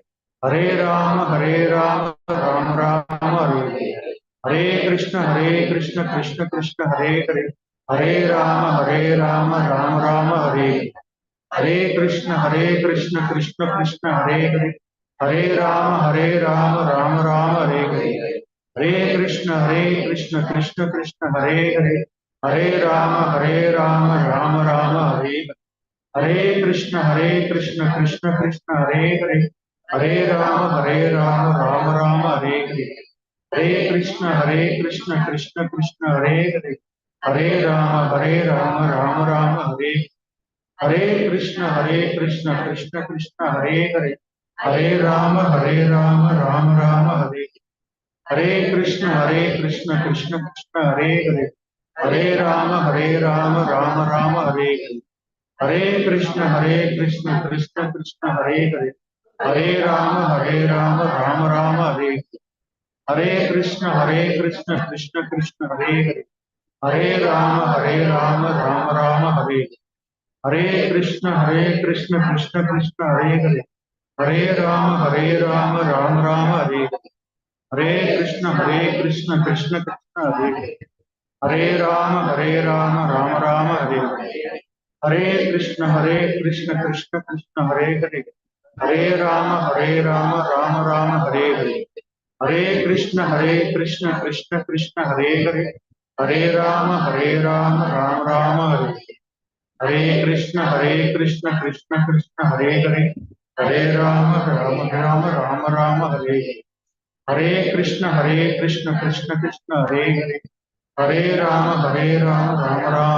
हरे राम राम राम हरे, हरे कृष्ण कृष्ण कृष्ण हरे हरे, हरे राम राम राम हरे हरे, हरे कृष्ण कृष्ण कृष्ण हरे हरे, हरे राम राम राम हरे, हरे कृष्ण कृष्ण कृष्ण हरे हरे, हरे राम राम राम हरे हरे, हरे कृष्ण कृष्ण कृष्ण हरे हरे, हरे राम राम राम हरे, हरे कृष्ण कृष्ण कृष्ण हरे हरे, हरे राम राम राम हरे, हरे कृष्ण कृष्ण कृष्ण हरे हरे, हरे राम राम राम हरे, हरे कृष्ण कृष्ण कृष्ण हरे हरे, हरे राम राम राम हरे, हरे कृष्ण कृष्ण कृष्ण हरे हरे, हरे राम राम राम हरे, हरे कृष्ण कृष्ण कृष्ण हरे हरे, हरे राम राम राम हरे, हरे कृष्ण कृष्ण कृष्ण हरे हरे, हरे राम राम राम हरे, हरे कृष्ण कृष्ण कृष्ण हरे हरे, हरे राम राम राम हरे हरे, हरे कृष्ण कृष्ण कृष्ण हरे हरे, हरे राम राम राम हरे, हरे कृष्ण कृष्ण कृष्ण हरे हरे, हरे राम राम हरे, हरे कृष्ण कृष्ण कृष्ण हरे हरे, हरे राम राम राम हरे, हरे कृष्ण कृष्ण कृष्ण हरे हरे, हरे राम राम राम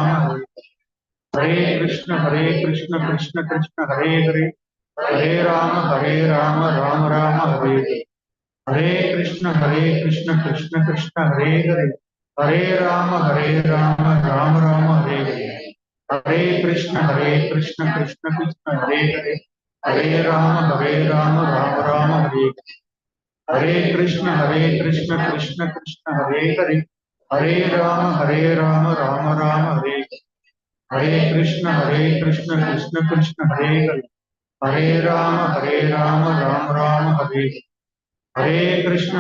हरे, हरे कृष्ण कृष्ण कृष्ण हरे हरे, हरे राम राम राम हरे, हरे कृष्ण कृष्ण कृष्ण हरे हरे, हरे राम राम राम हरे, हरे कृष्ण कृष्ण कृष्ण हरे हरे, हरे राम राम राम हरे, हरे कृष्ण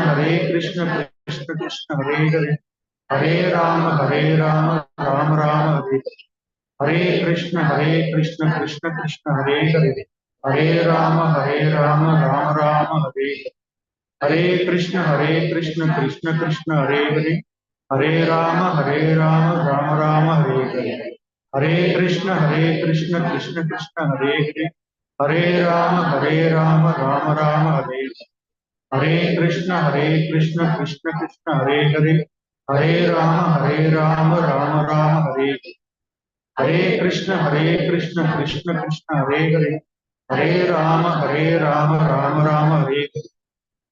कृष्ण कृष्ण हरे हरे, हरे राम राम राम हरे, हरे कृष्ण कृष्ण कृष्ण हरे हरे, हरे राम राम राम हरे, हरे कृष्ण कृष्ण कृष्ण हरे हरे, हरे राम राम राम हरे, हरे कृष्ण कृष्ण कृष्ण हरे हरे, हरे राम राम राम हरे हरे, हरे कृष्ण कृष्ण कृष्ण हरे हरे, हरे राम राम राम हरे, हरे कृष्ण कृष्ण कृष्ण हरे हरे, हरे राम राम राम हरे, हरे कृष्ण कृष्ण कृष्ण हरे हरे, हरे राम राम राम हरे,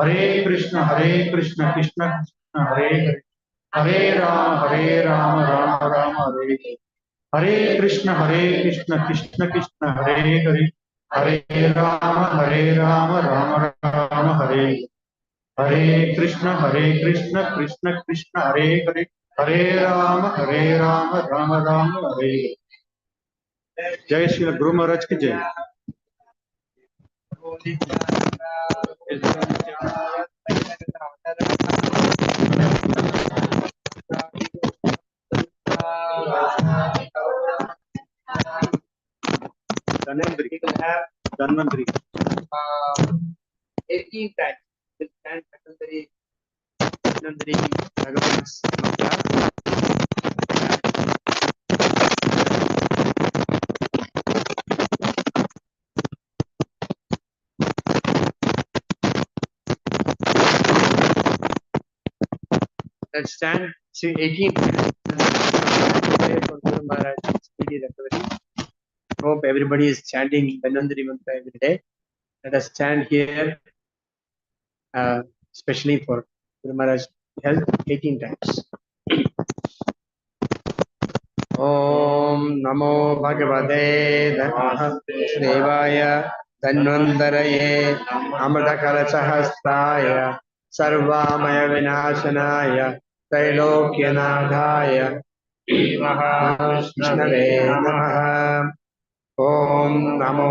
हरे कृष्ण कृष्ण कृष्ण हरे हरे राम राम राम हरे कृष्ण कृष्ण कृष्ण हरे हरे राम राम हरे हरे कृष्ण कृष्ण कृष्ण हरे राम राम हरे। जय श्री गुरु महाराज की जय। Dhanvantari Dhanvantari 18 times. We'll chant Dhanvantari Bhagavan's mantra. Let's stand. See 18 times. Pray for Guru Maharaj speedy recovery. Hope everybody is chanting Dhanvantari mantra every day. Let us stand here, especially for Guru Maharaj health 18 times. Om Namo Bhagavate Devaya Dhanvantaraye Amritakalachahastaya Sarvamaya Vinashanaya Trailokyanadhaya Mahavishnave Namaha. Om Namo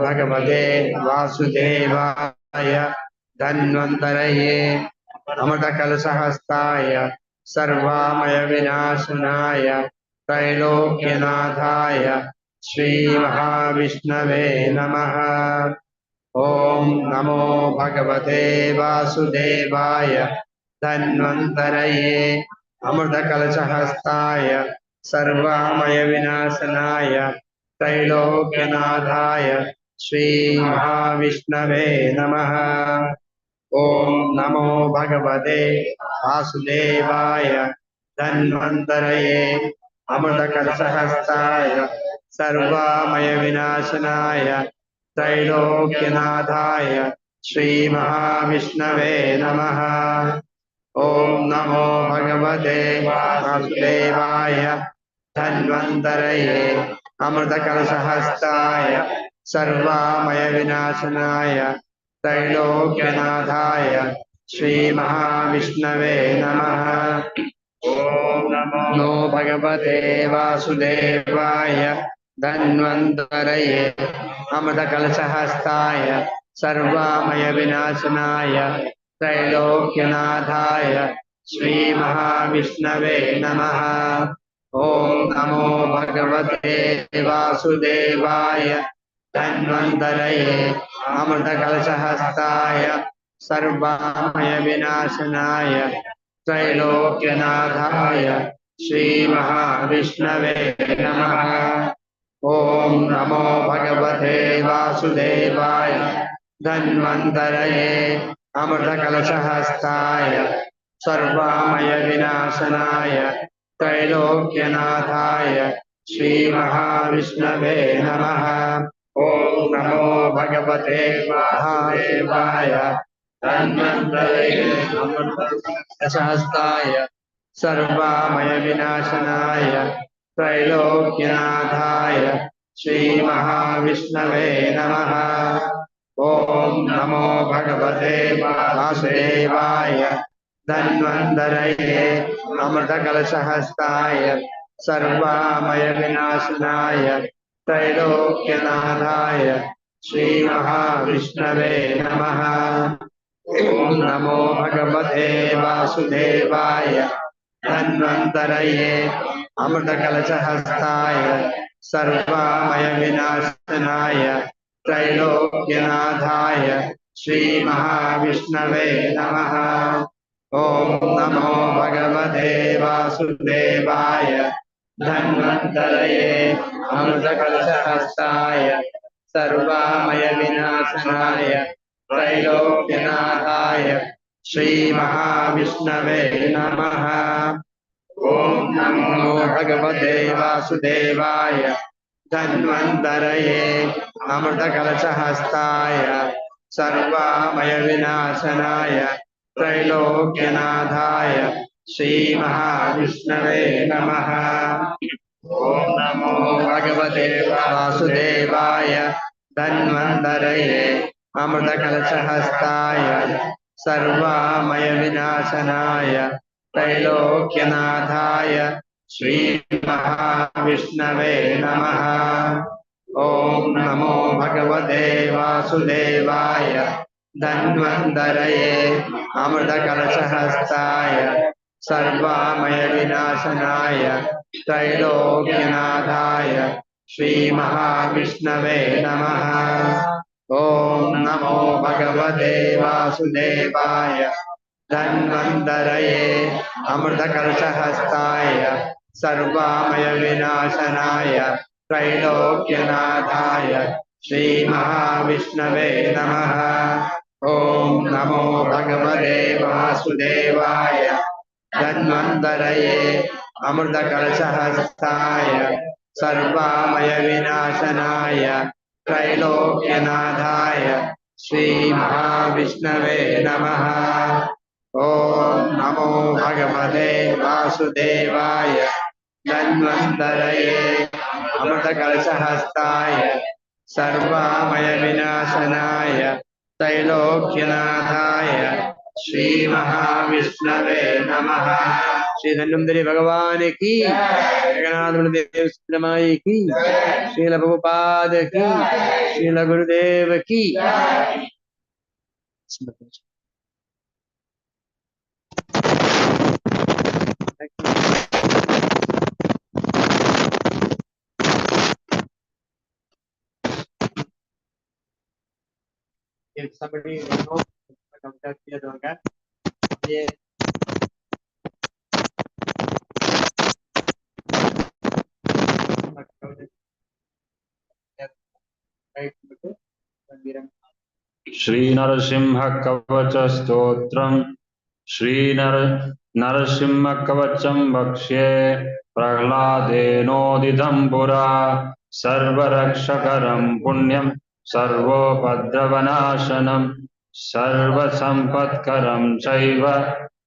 Bhagavate Vasudevaya Dhanvantaraye Amritakalachahastaya Sarvamaya Vinashanaya Trailokyanadhaya Shri Mahavishnave Namaha. Om Namo Bhagavate Vasudevaya Dhanvantaraye Amritakalachahastaya Sarvamaya Vinashanaya Trailokyanadhaya Shri Mahavishnave Namaha. Om Namo Bhagavate Vasudevaya Dhanvantaraye Amritakalachahastaya Sarvamaya Vinashanaya Trailokyanadhaya Shri Mahavishnave Namaha. Om Namo Bhagavate Vasudevaya Dhanvantaraye Amritakalachahastaya Sarvamaya Vinashanaya Trailokyanadhaya Shri Mahavishnave Namaha. Om Namo Bhagavate Vasudevaya Dhanvantaraye Amritakalachahastaya Sarvamaya Vinashanaya Trailokyanadhaya Shri Mahavishnave Namaha. Om Namo Bhagavate Vasudevaya Dhanvantaraye Amritakalachahastaya Sarvamaya Vinashanaya Trailokyanadhaya Shri Mahavishnave Namaha. Om Namo Bhagavate Vasudevaya Dhanvantaraye Amritakalachahastaya Sarvamaya Vinashanaya Trailokyanadhaya Shri Mahavishnave Namaha. Om Namo Bhagavate Vasudevaya Dhanvantaraye Amritakalachahastaya Sarvamaya Vinashanaya Trailokyanadhaya Shri Mahavishnave Namaha. Om Namo Bhagavate Vasudevaya Dhanvantaraye Amritakalachahastaya Sarvamaya Vinashanaya Trailokyanadhaya Shri Mahavishnave Namaha. Om Namo Bhagavate Vasudevaya Dhanvantaraye Amritakalachahastaya Sarvamaya Vinashanaya Trailokyanadhaya Shri Mahavishnave Namaha. Om Namo Bhagavate Vasudevaya Dhanvantaraye Amritakalachahastaya Sarvamaya Vinashanaya Trailokyanadhaya Shri Mahavishnave Namaha. Om Namo Bhagavate Vasudevaya Dhanvantaraye Amritakalachahastaya सर्वमय विनाशनाय त्रैलोक्यनाथाय श्रीमहाविष्णवे नमः। ओम नमो भगवते वासुदेवाय धन्वन्तरये अमृतकलशहस्ताय सर्वमय विनाशनाय त्रैलोक्यनाथाय श्रीमहाविष्णवे नमः। ओम नमो भगवते वासुदेवाय धन्वन्तरये अमृतकलशहस्ताय सर्वमय विनाशनाय त्रैलोक्यनाथाय श्रीमहाविष्णवे नमः। ओम नमो भगवते वासुदेवाय धन्वन्तरये अमृतकलशहस्ताय सर्वमय विनाशनाय त्रैलोक्यनाथाय श्रीमहाविष्णवे नमः। ओम नमो भगवते वासुदेवाय धन्वन्तरये अमृतकलशहस्ताय सर्वमय विनाशनाय त्रैलोक्यनाथाय श्रीमहाविष्णवे नमः। ओम नमो भगवते वासुदेवाय धन्वन्तरये अमृतकलशहस्ताय सर्वमय विनाशनाय त्रैलोक्यनाथाय श्रीमहाविष्णवे नमः। श्री धन्वन्तरी भगवान की, जगन्नाथ बलदेव सुब्रह्मण्य की, श्रील प्रभुपाद की, श्रील गुरुदेव की। If somebody knows the Durga, yeah. Shri Narasimha कवच स्तोत्रम श्री नरसिंह कवचम वक्ष्ये प्रह्लादेनोदितं पुरा सर्वरक्षकरं पुण्यं सर्वोपद्रवनाशनं सर्वसंपत्करं चैव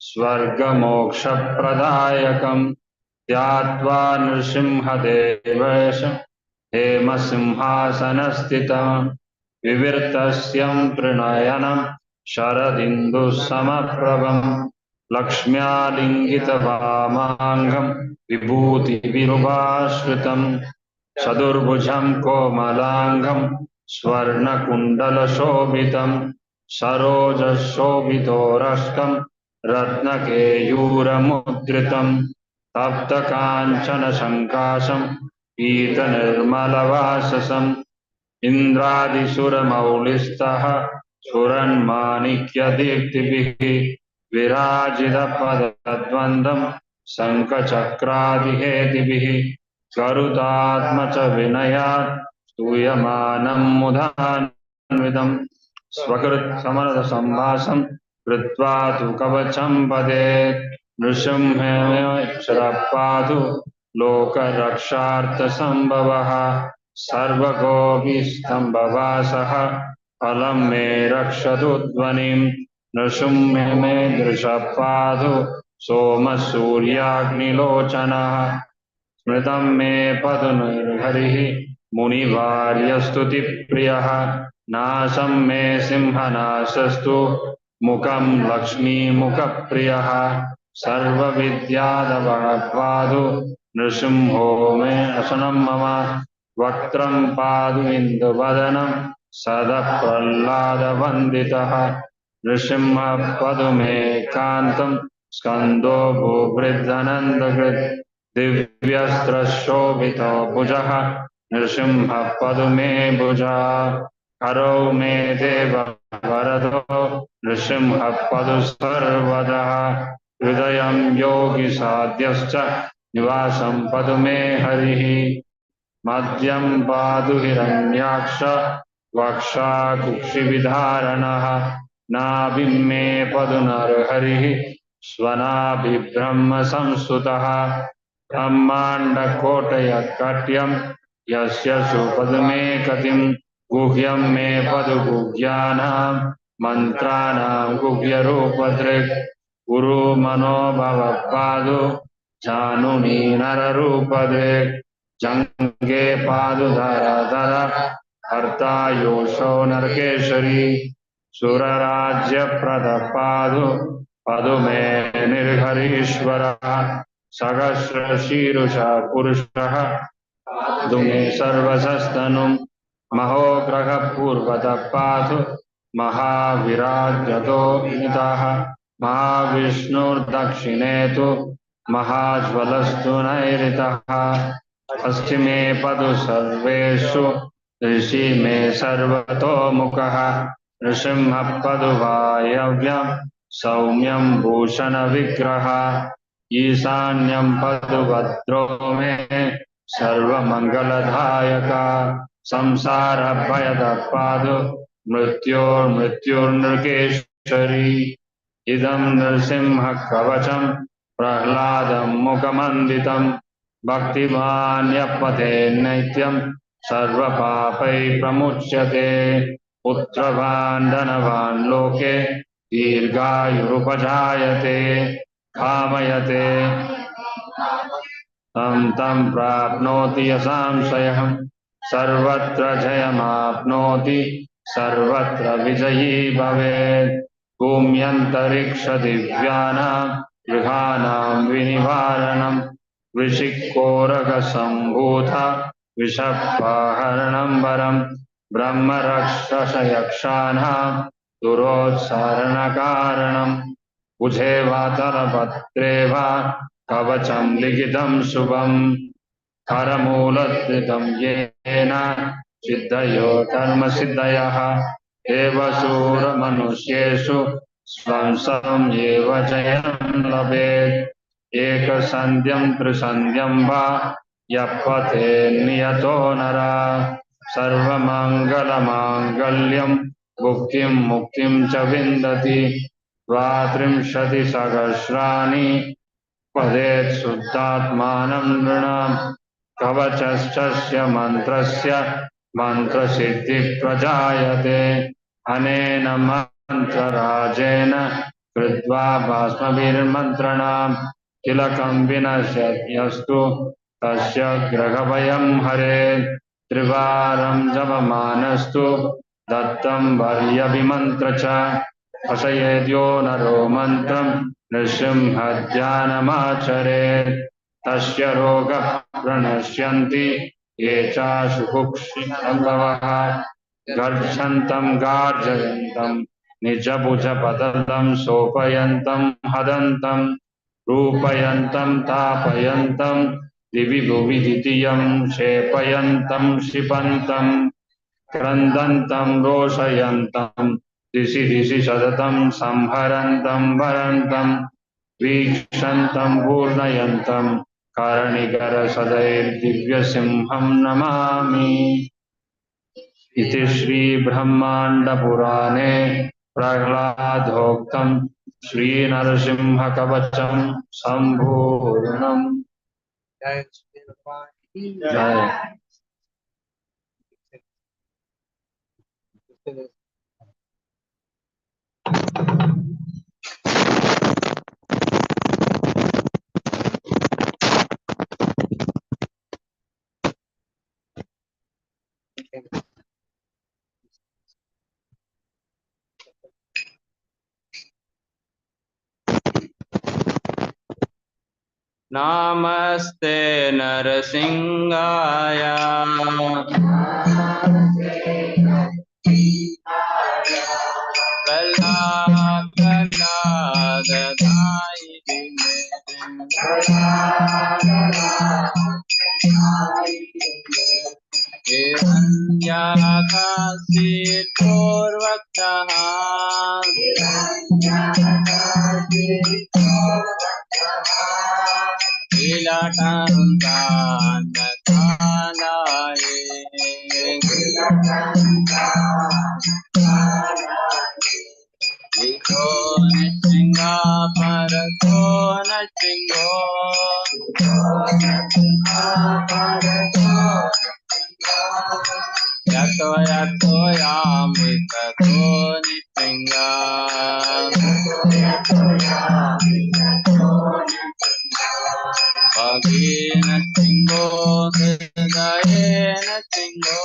स्वर्गमोक्षप्रदायकं ध्यात्वा नृसिंहदेवेशं हेमसिंहासनस्थितं विविर्तस्यं त्रिनयनं शरदिन्दुसमप्रभं लक्ष्म्यालिङ्गितवामाङ्गं विभूतिविरुपाश्रितं चतुर्भुजं कोमलाङ्गं स्वर्णकुण्डलशोभितं सरोजशोभितोरस्कं रत्नकेयूरमुद्रितं तप्तकाञ्चनसङ्काशं पीतनिर्मलवाससं इन्द्रादिसुरमौलिस्तः सुरन्माणिक्यदीप्तिभिः विराजितपदद्वन्द्वं शङ्खचक्रादिहेतिभिः गरुडात्मच विनयात् स्तूयमानं मुदान्वितं स्वकृत्समरसम्भासं कृत्वा तु कवचं पदेत् नृसिंहमेक्षरपातु लोकरक्षार्थसम्भवः सर्वगोभिस्तम्भवासः फलं मे रक्षतु ध्वनिं नृसिंह मे दृशपातु सोमसूर्याग्निलोचनः स्मृतं मे पदुर्हरिः मुनिवार्यस्तुतिप्रियः नाशं मे सिंहनाशस्तु मुखं लक्ष्मीमुखप्रियः सर्वविद्याधवपादु नृसिंहो मे असनं मम वक्त्रं पादु इन्दुवदनं सदा प्रह्लादवन्दितः नृसिंहः पदु मे कान्तं स्कन्दो भूभृद्दनन्दकृत् दिव्यस्त्रशोभितो भुजः नृसिंहः पदु मे भुजा हरौ मे देव वरदो नृसिंहः पदु सर्वदा हृदयं योगी साध्यश्च निवासं पदु मे हरिः मध्यं पादु हिरण्याक्ष वक्षाकुक्षिविधारणः नाभिं मे पदु नरहरिः स्वनाभिब्रह्म संस्तुतः ब्रह्माण्डकोटयकट्यं यस्य सुपदु मे कतिं गुह्यं मे पदुगुह्यानां मन्त्राणां गुह्यरूपदृक् गुरु मनोभवपादु जानुनी नररूपदृक् जङ्गे पादुधरधर हर्ता योषो नरकेशरी सुरराज्यप्रदपादु पदुमे निर्हरीश्वरः सहस्रशीरुषः पुरुषः दुमे सर्वसस्तनुं महोग्रहः पूर्वतः पातु महाविराजतो नितः महाविष्णुर्दक्षिणे तु महाज्वलस्तु नैऋतः पश्चिमे पदु सर्वेषु ऋषि मे सर्वतोमुखः नृसिंहः पदु वायव्यं सौम्यं भूषणविग्रहः ईशान्यं पदु भद्रो मे सर्वमङ्गलदायका संसारभयदपादु मृत्योर्मृत्युर्नृकेश्वरी इदं नृसिंह कवचं प्रह्लादं मुखमन्दितं भक्तिमान् यः पठेत् नित्यं सर्वपापैः प्रमुच्यते पुत्रवान् धनवान् लोके दीर्घायुरुपजायते कामयते तं प्राप्नोति यशांशयः सर्वत्र जयमाप्नोति सर्वत्र विजयी भवेत् भूम्यन्तरिक्षदिव्यानां गृहाणां विनिवारणं वृषिकोरगसम्भूत विषपाहरणं वरं ब्रह्मरक्षसयक्षाणां दुरोत्सारणकारणं बुधे वातरपत्रे वा कवचं लिखितं शुभं करमूलधृतं येन सिद्धयो धर्मसिद्धयः देवशूरमनुष्येषु स्वं स्वं एव जयं लभेत् एकसन्ध्यं त्रिसन्ध्यं वा यः पठेत् नियतो नरः सर्वमङ्गलमाङ्गल्यं भुक्तिं मुक्तिं च विन्दति द्वात्रिंशतिसहस्राणि पठेत् शुद्धात्मानं नृणाम् कवचस्य मन्त्रस्य मन्त्रसिद्धिः प्रजायते अनेन मन्त्रराजेन कृत्वा भस्मभिर्मन्त्रणाम् तिलकं विनश्यत्यस्तु तस्य ग्रहभयं हरेत् त्रिवारं जपमानस्तु दत्तं वर्यभिमन्त्र च हसयेद्यो नरो मन्त्रं नृसिंहध्यानमाचरेत् तस्य रोगः प्रणश्यन्ति ये चाशुभुक्षितम्भवः गर्जन्तं गार्जयन्तं निजभुजपतलं सोपयन्तं हदन्तं रूपयन्तं तापयन्तं दिवि भुवि द्वितीयं क्षेपयन्तं क्षिपन्तं क्रन्दन्तं रोषयन्तं दिशि दिशि सततं संहरन्तं वरन्तं वीक्षन्तं पूर्णयन्तं कारणिकरसदैर्दिव्यसिंहं नमामि। इति श्रीब्रह्माण्डपुराणे प्रह्लादोक्तं श्रीनरसिंहकवचं सम्पूर्णम्। जय। नमस्ते नरसिंहाय प्रह्लादनायिने हिरण्याकाशितोर्वक्त्रः लीलाटान्तान्नकानाये एको नृसिंहा परतो नृसिंहो toya toyami tato nitringa. Bhagina Chingo, Hridayena Chingo,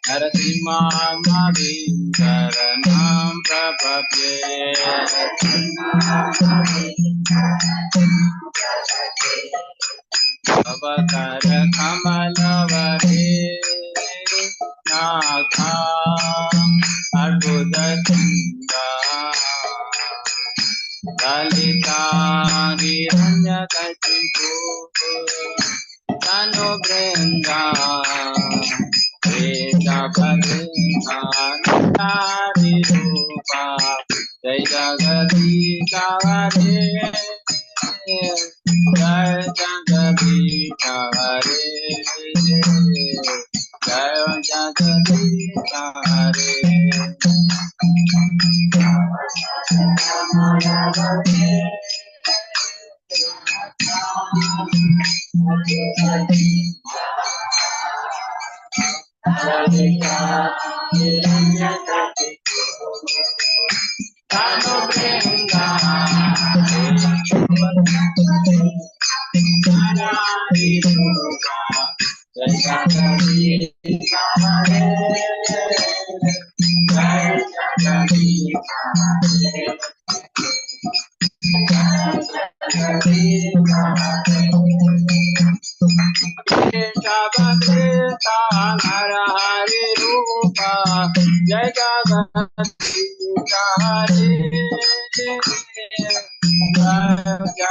Narasimha Mavim Saranam Prapapye. Avakara Kamalavare Naka Arbuda Chinda Lalita Hiranya Kachiku Tano Brenda Veda Padrinka Nari Rupa Jai Jagadita Hare Jai Jagadita Hare Jai Jagadita Hare. Hari Rupa Jai Jagadita Hare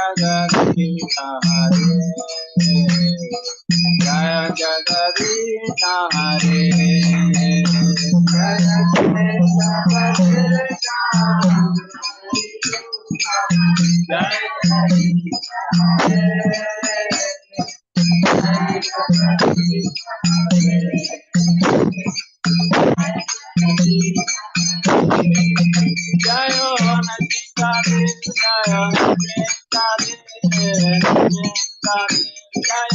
Jagadita Hare Jai Jagadita Hare Jayo Nachinkade Jayo Nachinkade Jayo Nachinkade Jayo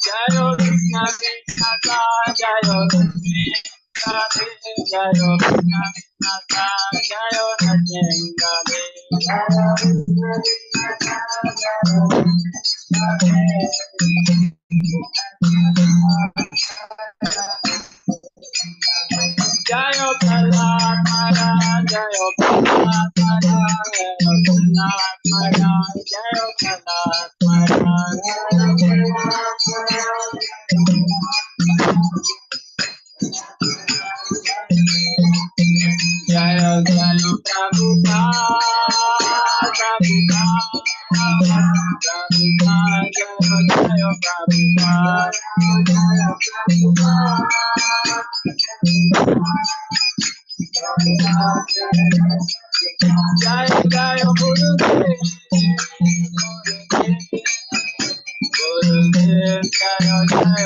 Jayo Krishna Krishna Jayo Krishna Jayo Krishna Jayo Nachinkade Jayo Prahlad Maharaj, Jayo Prahlad Maharaj, Jayo Prahlad Maharaj, Jayo Prahlad Maharaj. Jayo Jayo Prabhupada, Prabhupada, Prabhupada, Jayo Jayo Prabhupada, Jayo Jai Jai Gurudev, Gurudev, Jai Jai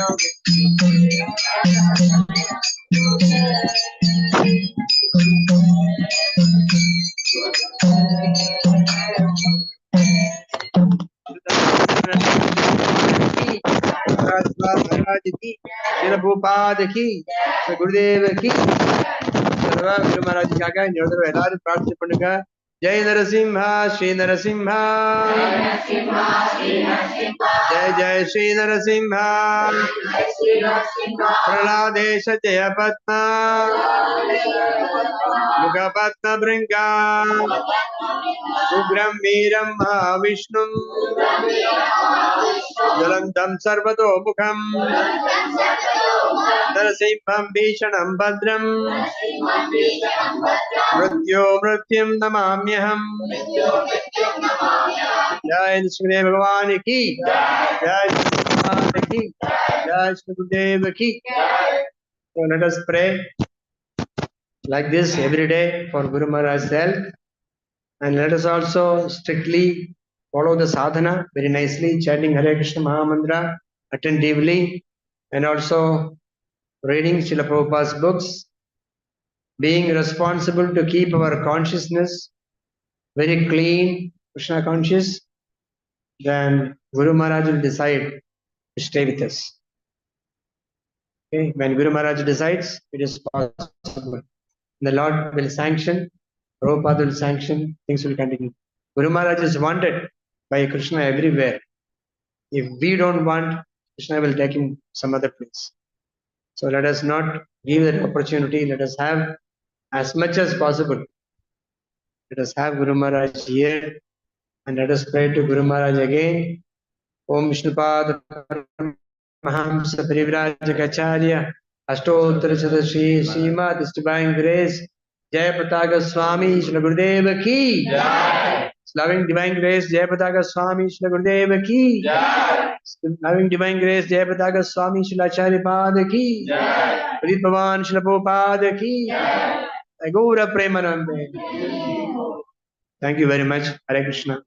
महाराज की, प्रभुपाद की, गुरुदेव की, सर्व गुरु महाराज की आज्ञा निरंतर எல்லாரும் பிரார்த்தனை பண்ணுங்க. जय नरसिम्हा श्री नरसिम्हा, जय जय श्री नरसिम्हा, प्रहलादेश जय पद्मा, मुखपद्म भृंगा, उग्रं वीरं महाविष्णुं, ज्वलन्तं सर्वतोमुखं, नरसिंहं भीषणं भद्रं, मृत्युं नमाम्यहम्. जय श्री भगवान की, जय श्री भगवान की, जय श्री गुरुदेव की. So let us pray like this every day for Guru Maharaj's help, and let us also strictly follow the sadhana very nicely, chanting Hare Krishna Maha Mantra attentively, and also reading Srila Prabhupada's books, being responsible to keep our consciousness very clean, Krishna conscious, then Guru Maharaj will decide to stay with us. Okay? When Guru Maharaj decides, it is possible. The Lord will sanction, Prabhupada will sanction, things will continue. Guru Maharaj is wanted by Krishna everywhere. If we don't want, Krishna will take him some other place. So let us not give that opportunity. Let us have as much as possible. Let us have Guru Maharaj here and let us pray to Guru Maharaj again. Om Vishnupad Mahamsa Parivrajagacharya Ashtottara Shri Srimad His Divine Grace Jayapataka Swami Shri Gurudeva Ki Loving Divine Grace Jayapataka Swami Shri Gurudeva Ki Loving Divine Grace Jayapataka Swami Shri Acharya Pada Ki Pradeep Bhavan Shri Prabhupada Ki Gaura Premanande. Thank you very much. Hare Krishna.